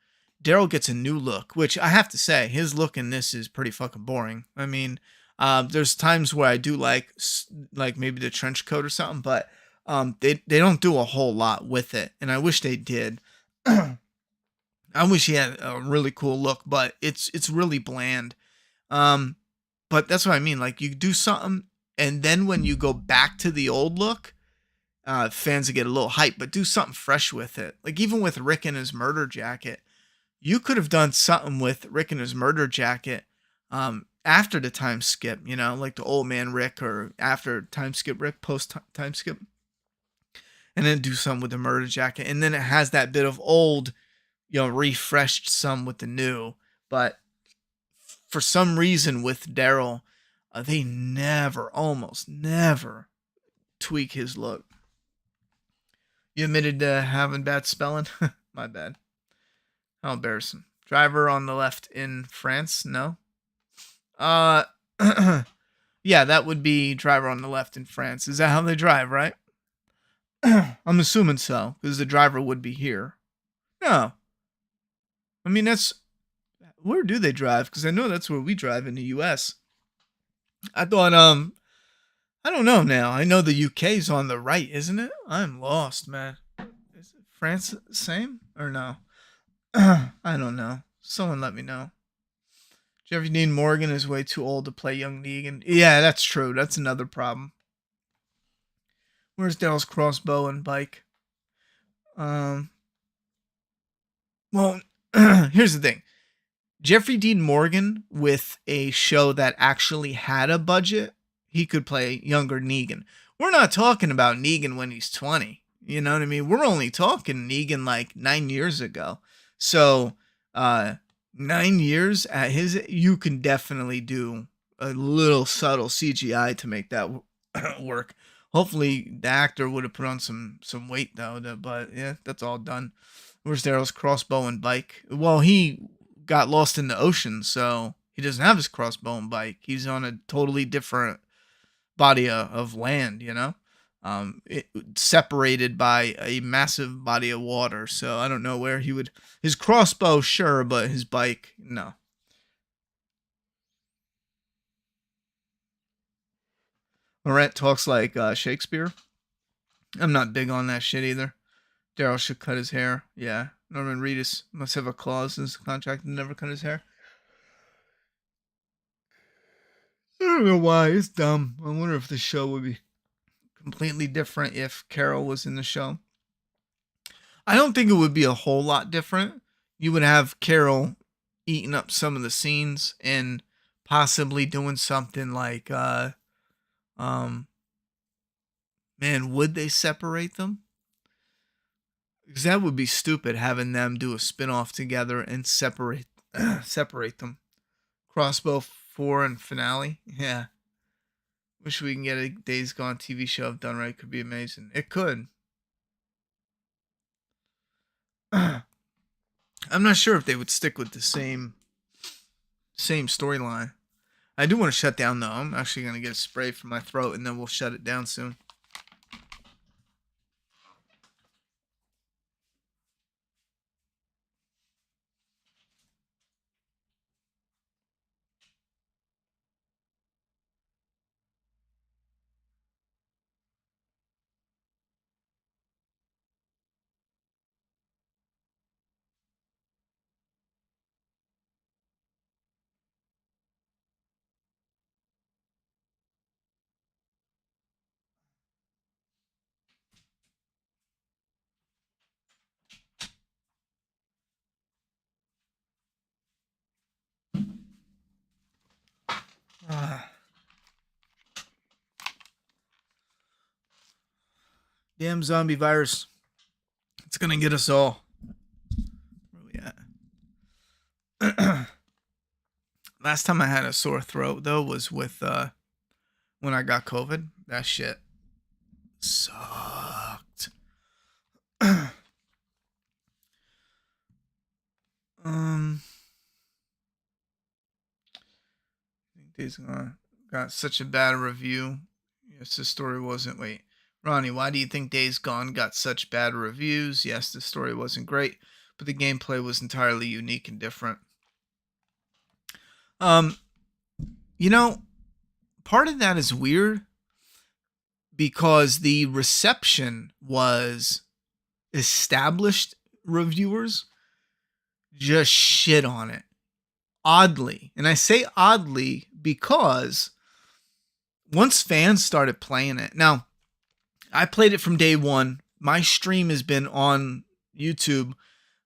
Daryl gets a new look, which I have to say, his look in this is pretty fucking boring. I mean, there's times where I do like maybe the trench coat or something, but they don't do a whole lot with it, and I wish they did. I wish he had a really cool look, but it's really bland. But that's what I mean. Like, you do something, and then when you go back to the old look, fans get a little hype, but do something fresh with it. Like, even with Rick and his murder jacket, you could have done something with Rick and his murder jacket after the time skip, you know, like the old man Rick, or after time skip Rick, post time skip, and then do something with the murder jacket. And then it has that bit of old, you know, refreshed some with the new. But for some reason with Daryl, they almost never tweak his look. You admitted to having bad spelling? My bad. How embarrassing. Driver on the left in France? No? Yeah, that would be driver on the left in France. Is that how they drive, right? I'm assuming so, because the driver would be here. No. I mean, where do they drive? Because I know that's where we drive in the US. I thought, I don't know now. I know the UK's on the right, isn't it? I'm lost, man. Is France the same or no? I don't know. Someone let me know. Jeffrey Dean Morgan is way too old to play young Negan. Yeah, that's true. That's another problem. Where's Daryl's crossbow and bike? Um, well, here's the thing. Jeffrey Dean Morgan with a show that actually had a budget, he could play younger Negan. We're not talking about Negan when he's 20. You know what I mean? We're only talking Negan like 9 years ago. So, 9 years at his, you can definitely do a little subtle CGI to make that work. Hopefully, the actor would have put on some weight though. But yeah, that's all done. Where's Daryl's crossbow and bike? Well, he got lost in the ocean, so he doesn't have his crossbow and bike. He's on a totally different body of land, you know, separated by a massive body of water. So I don't know where he would. His crossbow, sure, but his bike, no. Laurent talks like Shakespeare. I'm not big on that shit either. Daryl should cut his hair. Yeah. Norman Reedus must have a clause in his contract to never cut his hair. I don't know why. It's dumb. I wonder if the show would be completely different if Carol was in the show. I don't think it would be a whole lot different. You would have Carol eating up some of the scenes and possibly doing something like um man, would they separate them? Because that would be stupid having them do a spin-off together and separate them. Crossbow 4 and finale. Yeah. Wish we can get a Days Gone TV show if done right. Could be amazing. It could. I'm not sure if they would stick with the same storyline. I do want to shut down though. I'm actually gonna get a spray for my throat and then we'll shut it down soon. Ah, damn zombie virus. It's gonna get us all. Where we at? Last time I had a sore throat though was with when I got COVID. That shit sucked. um Days Gone got such a bad review. Yes, the story wasn't. Wait, Ronnie, why do you think Days Gone got such bad reviews? Yes, the story wasn't great, but the gameplay was entirely unique and different. Um, you know, part of that is weird because the reception was established reviewers just shit on it. Oddly. And I say oddly because once fans started playing it. Now, I played it from day one. My stream has been on YouTube.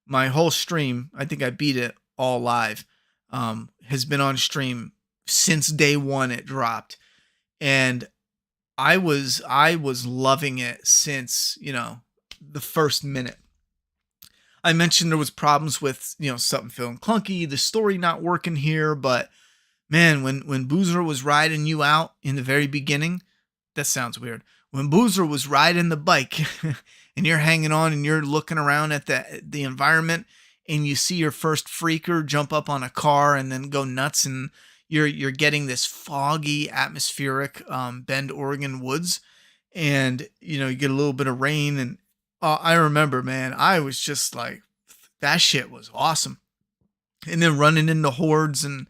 My whole stream, I think I beat it all live, has been on stream since day one it dropped. And I was loving it since, the first minute. I mentioned there was problems with, something feeling clunky, the story not working here, but man, when Boozer was riding you out in the very beginning, that sounds weird. When Boozer was riding the bike and you're hanging on and you're looking around at the environment and you see your first freaker jump up on a car and then go nuts and you're getting this foggy atmospheric Bend, Oregon woods and you get a little bit of rain and I remember, man, I was just like, that shit was awesome. And then running into hordes and,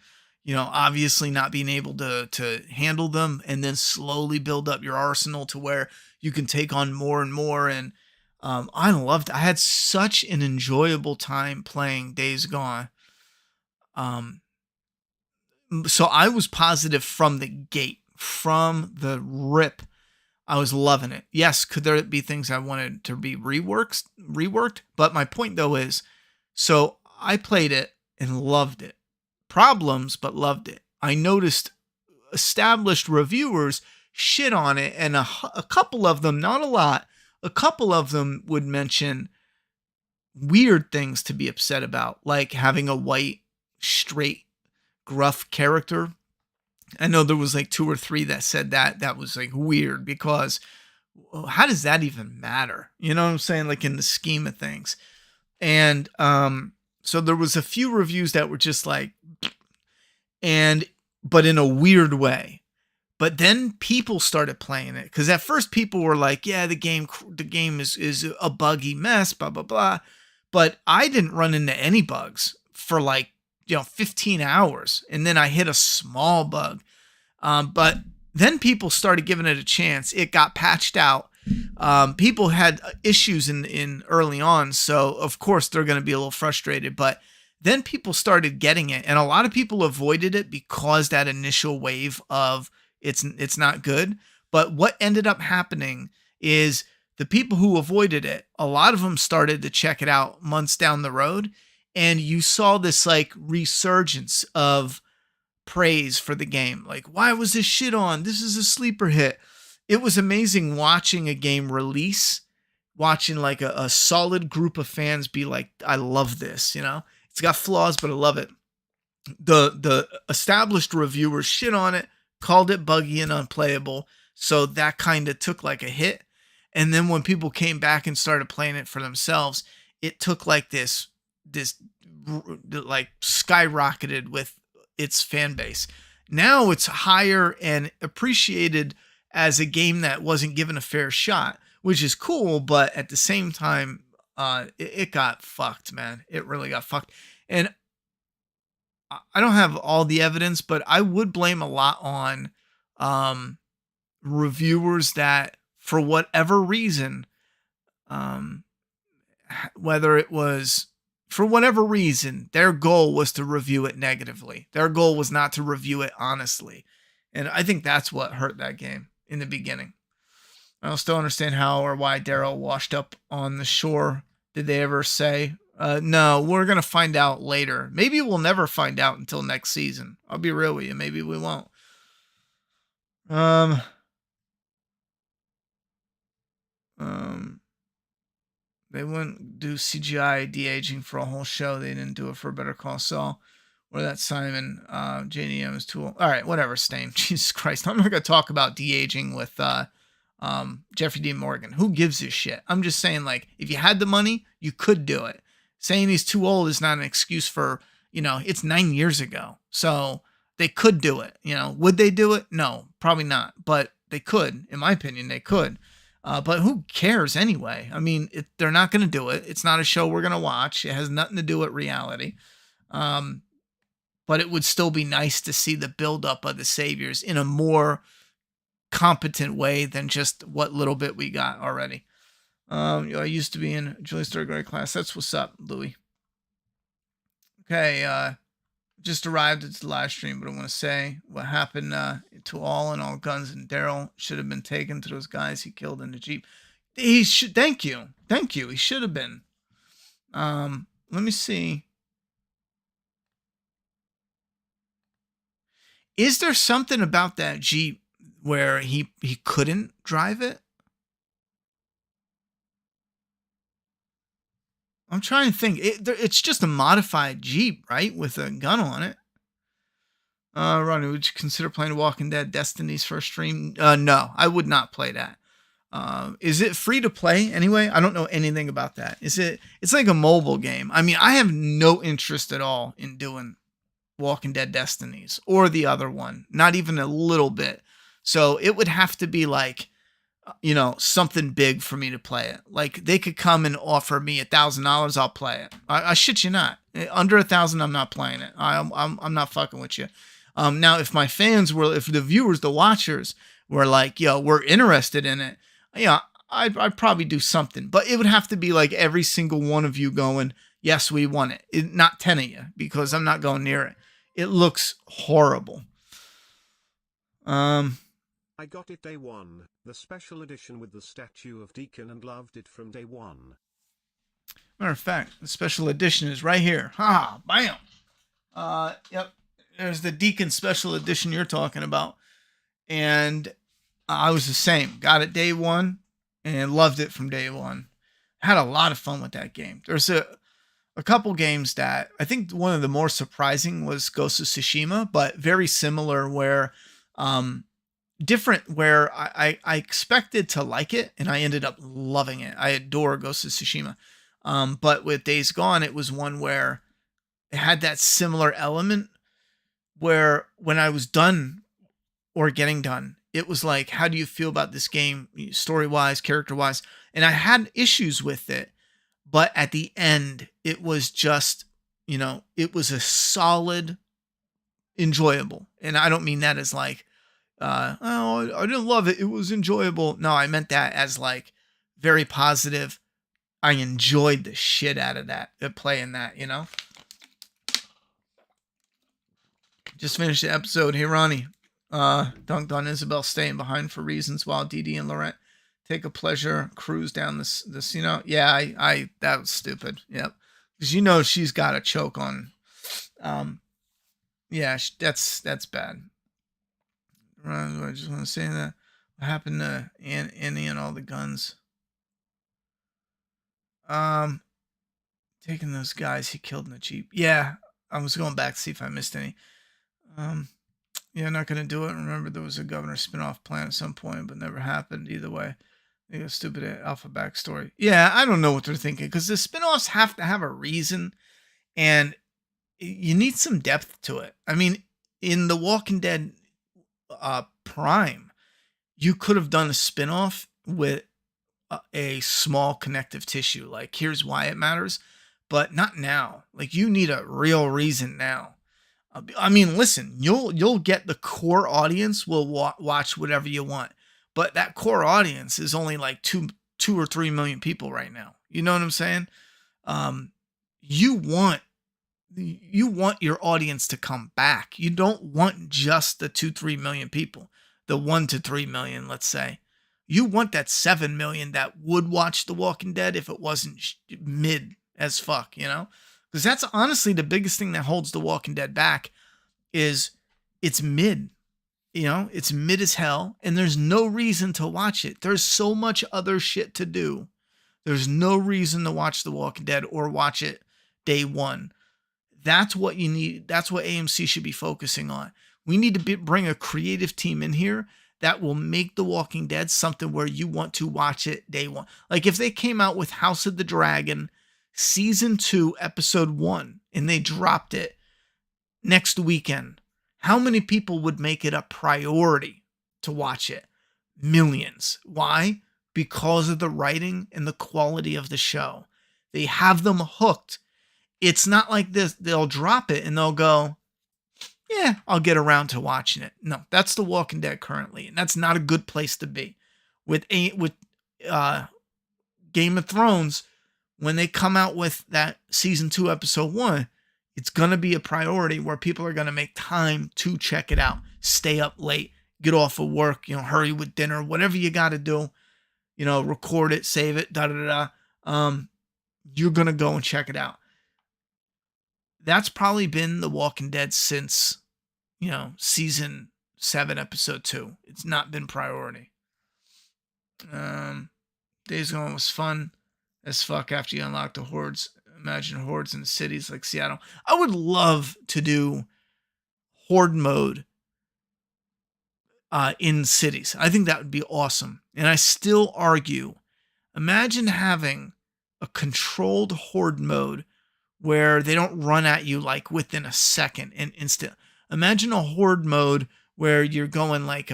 obviously not being able to handle them and then slowly build up your arsenal to where you can take on more and more. And I loved it. I had such an enjoyable time playing Days Gone. So I was positive from the gate, from the rip. I was loving it. Yes, could there be things I wanted to be reworked? But my point though is, so I played it and loved it. Problems, but loved it. I noticed established reviewers shit on it, and a couple of them, not a lot, a couple of them would mention weird things to be upset about, like having a white, straight, gruff character. I know there was like 2 or 3 that said that was like weird because how does that even matter? You know what I'm saying? Like in the scheme of things. And so there was a few reviews that were just like, but in a weird way. But then people started playing it because at first people were like, yeah, the game is a buggy mess, blah blah blah. But I didn't run into any bugs for like 15 hours, and then I hit a small bug. But then people started giving it a chance. It got patched out. People had issues in early on, so of course they're going to be a little frustrated. But then people started getting it, and a lot of people avoided it because that initial wave of it's not good. But what ended up happening is the people who avoided it, a lot of them started to check it out months down the road, and you saw this like resurgence of praise for the game. Like, why was this shit on? This is a sleeper hit. It was amazing watching a game release, watching like a solid group of fans be like, I love this, It's got flaws, but I love it. The established reviewers shit on it, called it buggy and unplayable. So that kind of took like a hit. And then when people came back and started playing it for themselves, it took like this like skyrocketed with its fan base. Now it's higher and appreciated as a game that wasn't given a fair shot, which is cool. But at the same time, it got fucked, man. It really got fucked. And I don't have all the evidence, but I would blame a lot on reviewers that, for whatever reason, whether it was for whatever reason, their goal was to review it negatively. Their goal was not to review it honestly. And I think that's what hurt that game in the beginning. I don't still understand how or why Daryl washed up on the shore. Did they ever say? No, we're going to find out later. Maybe we'll never find out until next season. I'll be real with you. Maybe we won't. They wouldn't do CGI de-aging for a whole show. They didn't do it for Better Call Saul or that Simon JDM is too old. All right, whatever, Stain. Jesus Christ. I'm not going to talk about de-aging with Jeffrey Dean Morgan. Who gives a shit? I'm just saying, like, if you had the money, you could do it. Saying he's too old is not an excuse for, it's 9 years ago. So they could do it. Would they do it? No, probably not. But they could. In my opinion, they could. But who cares anyway? I mean, they're not going to do it. It's not a show we're going to watch. It has nothing to do with reality. But it would still be nice to see the buildup of the Saviors in a more competent way than just what little bit we got already. I used to be in Julius third grade class. That's what's up, Louis. Okay, just arrived at the live stream, but I want to say what happened to all guns and Daryl should have been taken to those guys he killed in the Jeep. He should. Thank you. He should have been. Let me see. Is there something about that Jeep where he couldn't drive it? I'm trying to think. It's just a modified Jeep, right? With a gun on it. Ronnie, would you consider playing Walking Dead Destinies for a stream? No, I would not play that. Is it free to play anyway? I don't know anything about that. It's like a mobile game. I mean, I have no interest at all in doing Walking Dead Destinies or the other one. Not even a little bit. So it would have to be like, something big for me to play it. Like they could come and offer me $1,000, I'll play it. I shit you not. Under 1,000, I'm not playing it. I'm not fucking with you. Now if my fans if the viewers, the watchers were like, we're interested in it. I'd probably do something, but it would have to be like every single one of you going, yes, we want it. Not 10 of you, because I'm not going near it. It looks horrible. I got it day one, the special edition with the statue of Deacon, and loved it from day one. Matter of fact, the special edition is right here. Ha! Bam! Yep. There's the Deacon special edition you're talking about. And I was the same. Got it day one and loved it from day one. Had a lot of fun with that game. There's a couple games that I think one of the more surprising was Ghost of Tsushima, but very similar where different where I expected to like it and I ended up loving it. I adore Ghost of Tsushima. But with Days Gone, it was one where it had that similar element where when I was done or getting done, it was like, how do you feel about this game story-wise, character-wise? And I had issues with it, but at the end, it was just, it was a solid, enjoyable. And I don't mean that as like, oh, I didn't love it. It was enjoyable. No, I meant that as like very positive. I enjoyed the shit out of that, playing that, Just finished the episode. Hey, Ronnie. Dunked on Isabel staying behind for reasons while Dee Dee and Laurent take a pleasure cruise down this, Yeah, I that was stupid. Yep. Because she's got a choke on. Yeah, that's bad. I just want to say that. What happened to Annie and all the guns? Taking those guys he killed in the Jeep. Yeah, I was going back to see if I missed any. Yeah, not gonna do it. Remember, there was a Governor spinoff plan at some point, but never happened. Either way, they got a stupid alpha backstory. Yeah, I don't know what they're thinking because the spinoffs have to have a reason, and you need some depth to it. I mean, in The Walking Dead Prime, you could have done a spinoff with a small connective tissue. Like, here's why it matters, but not now. Like, you need a real reason now. I mean, listen, you'll get the core audience will watch whatever you want, but that core audience is only like 2 or 3 million people right now. You know what I'm saying? You want your audience to come back. You don't want just the 2-3 million people, the 1 to 3 million, let's say. You want that 7 million that would watch The Walking Dead if it wasn't mid as fuck, Because that's honestly the biggest thing that holds The Walking Dead back is it's mid. It's mid as hell, and there's no reason to watch it. There's so much other shit to do. There's no reason to watch The Walking Dead or watch it day one. That's what you need. That's what AMC should be focusing on. We need to bring a creative team in here that will make The Walking Dead something where you want to watch it day one. Like if they came out with House of the Dragon Season 2, Episode 1, and they dropped it next weekend, how many people would make it a priority to watch it? Millions. Why? Because of the writing and the quality of the show. They have them hooked. It's not like this. They'll drop it and they'll go, yeah, I'll get around to watching it. No, that's The Walking Dead currently, and that's not a good place to be. With Game of Thrones, when they come out with that Season 2, Episode 1, it's going to be a priority where people are going to make time to check it out. Stay up late, get off of work, hurry with dinner, whatever you got to do, record it, save it, you're going to go and check it out. That's probably been The Walking Dead since, Season 7, Episode 2. It's not been priority. Days Gone was fun as fuck after you unlock the hordes. Imagine hordes in cities like Seattle. I would love to do horde mode in cities. I think that would be awesome. And I still argue, imagine having a controlled horde mode where they don't run at you like within a second and instant. Imagine a horde mode where you're going like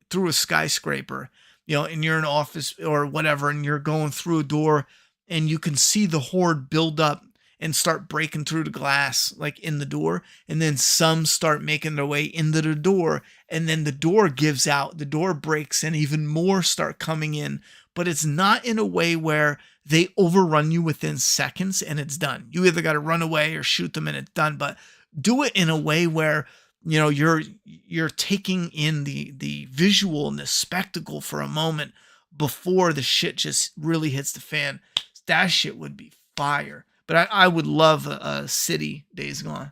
through a skyscraper, and you're in an office or whatever, and you're going through a door and you can see the horde build up and start breaking through the glass like in the door. And then some start making their way into the door, and then the door gives out, the door breaks, and even more start coming in. But it's not in a way where they overrun you within seconds and it's done. You either got to run away or shoot them and it's done. But do it in a way where you're taking in the visual and the spectacle for a moment before the shit just really hits the fan. That shit would be fire. But I would love a city Days Gone.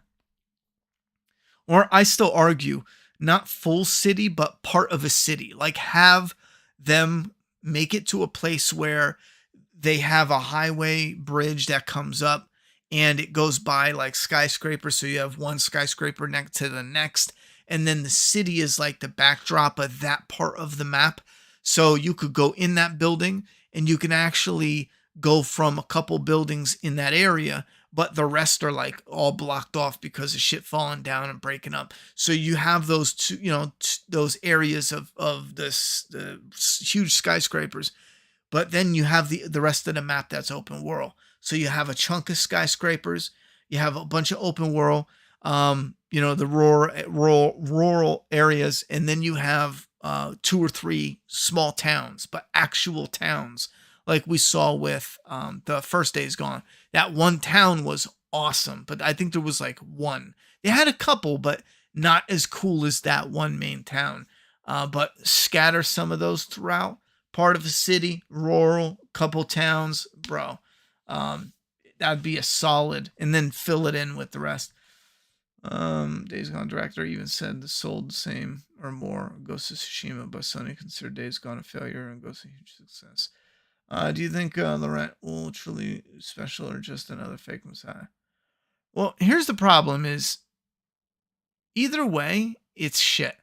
Or I still argue, not full city, but part of a city. Like have them make it to a place where they have a highway bridge that comes up and it goes by like skyscrapers. So you have one skyscraper next to the next. And then the city is like the backdrop of that part of the map. So you could go in that building and you can actually go from a couple buildings in that area, but the rest are like all blocked off because of shit falling down and breaking up. So you have those two, those areas of the huge skyscrapers, but then you have the rest of the map that's open world. So you have a chunk of skyscrapers, you have a bunch of open world, the rural areas, and then you have 2 or 3 small towns, but actual towns, like we saw with the first Days Gone. That one town was awesome, but I think there was like one. They had a couple, but not as cool as that one main town. But scatter some of those throughout. Part of a city, rural, couple towns, bro. That'd be a solid, and then fill it in with the rest. Days Gone director even said the sold the same or more Ghost of Tsushima by Sony considered Days Gone a failure and Ghost a huge success. Do you think Laurent will truly special or just another fake Messiah? Well, here's the problem is either way, it's shit.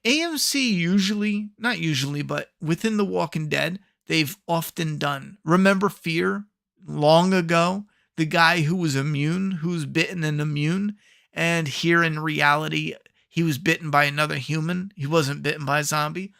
AMC usually, not usually, but within The Walking Dead, they've often done. Remember Fear? Long ago, the guy who was immune, who's bitten and immune, and here in reality, he was bitten by another human. He wasn't bitten by a zombie.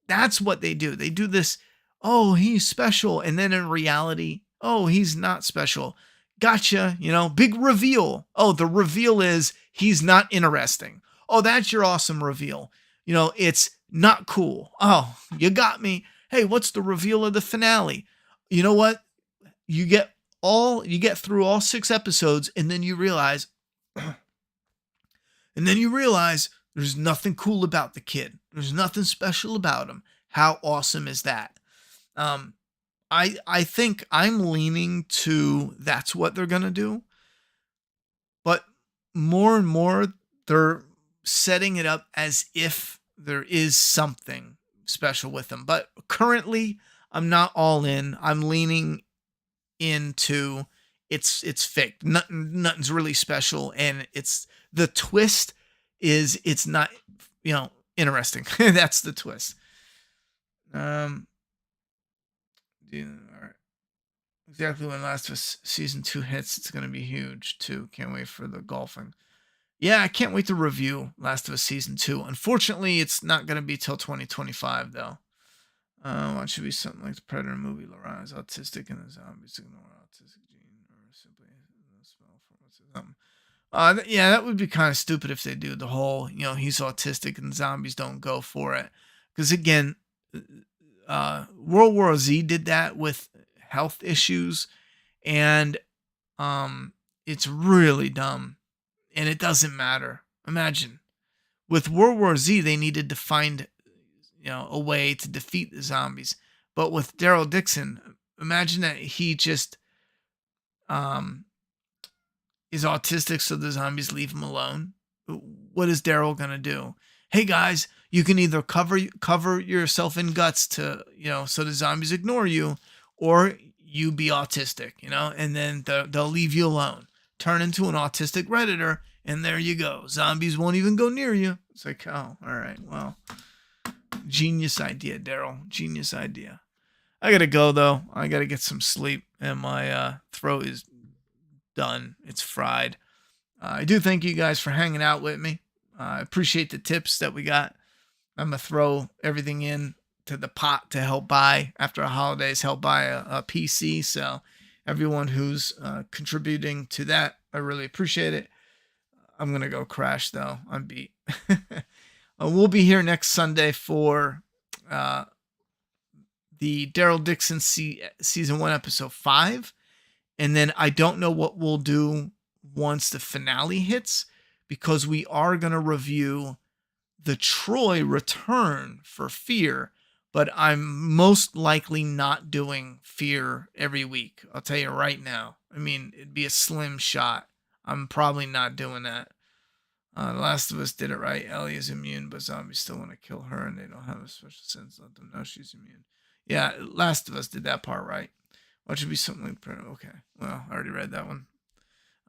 That's what they do. They do this, oh, he's special. And then in reality, oh, he's not special. Gotcha. Big reveal. Oh, the reveal is he's not interesting. Oh, that's your awesome reveal. It's not cool. Oh, you got me. Hey, what's the reveal of the finale? You know what? You get through all 6 episodes and then you realize there's nothing cool about the kid. There's nothing special about him. How awesome is that? I think I'm leaning to that's what they're going to do. But more and more, they're setting it up as if there is something special with them. But currently, I'm not all in. I'm leaning into it's fake. Nothing's really special. And the twist is it's not, interesting. That's the twist. All right. Exactly when Last of Us Season 2 hits, it's going to be huge, too. Can't wait for the golfing. Yeah, I can't wait to review Last of Us Season 2. Unfortunately, it's not going to be till 2025, though. It should be something like the Predator movie. Laurent is autistic and the zombies ignore autistic gene or simply smell from something. Yeah, that would be kind of stupid if they do the whole, he's autistic and zombies don't go for it. Because again, World War Z did that with health issues, and it's really dumb, and it doesn't matter. Imagine with World War Z, they needed to find a way to defeat the zombies, but with Daryl Dixon, imagine that he just is autistic, so the zombies leave him alone. What is Daryl gonna do? Hey guys, you can either cover yourself in guts to so the zombies ignore you, or you be autistic, and then they'll leave you alone. Turn into an autistic Redditor, and there you go. Zombies won't even go near you. It's like, oh, all right, well, genius idea, Daryl. Genius idea. I gotta go though. I gotta get some sleep, and my throat is done. It's fried. I do thank you guys for hanging out with me. I appreciate the tips that we got. I'm gonna throw everything in to the pot to help buy after the holidays. Help buy a PC. So everyone who's contributing to that, I really appreciate it. I'm gonna go crash though. I'm beat. We'll be here next Sunday for the Daryl Dixon season 1 episode 5, and then I don't know what we'll do once the finale hits, because we are going to review the Troy return for Fear, but I'm most likely not doing Fear every week. I'll tell you right now. I mean, it'd be a slim shot. I'm probably not doing that. The Last of Us did it right. Ellie is immune, but zombies still want to kill her, and they don't have a special sense. Let them know she's immune. Yeah, Last of Us did that part right. What should be something like parental? Okay, well, I already read that one.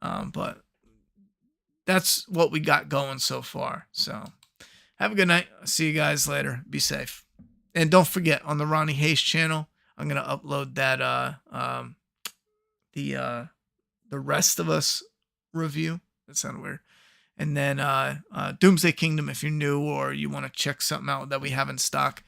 But that's what we got going so far. So have a good night. I'll see you guys later. Be safe. And don't forget, on the Ronnie Hayes channel, I'm gonna upload that the Rest of Us review. That sounded weird. And then Doomsday Kingdom, if you're new or you want to check something out that we have in stock,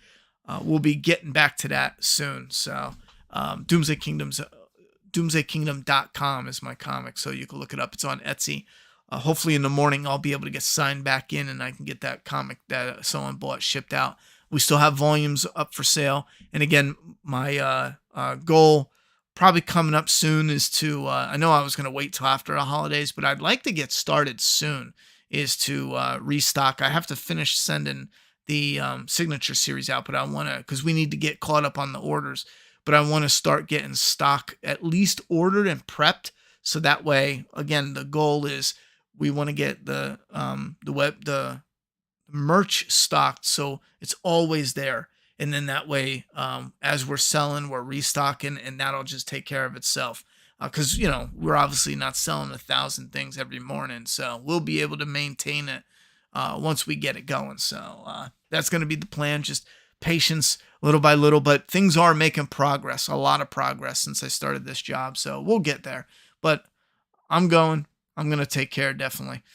we'll be getting back to that soon. So DoomsdayKingdom.com is my comic, so you can look it up. It's on Etsy. Hopefully in the morning I'll be able to get signed back in and I can get that comic that someone bought shipped out. We still have volumes up for sale. And again, my goal probably coming up soon is to, I know I was going to wait till after the holidays, but I'd like to get started soon, is to restock. I have to finish sending the signature series out, but I want to, because we need to get caught up on the orders, but I want to start getting stock at least ordered and prepped. So that way, again, the goal is we want to get the merch stocked so it's always there. And then that way, as we're selling, we're restocking, and that'll just take care of itself. Because, we're obviously not selling 1,000 things every morning. So we'll be able to maintain it once we get it going. So that's going to be the plan. Just patience, little by little. But things are making progress, a lot of progress since I started this job. So we'll get there. But I'm going to take care, definitely.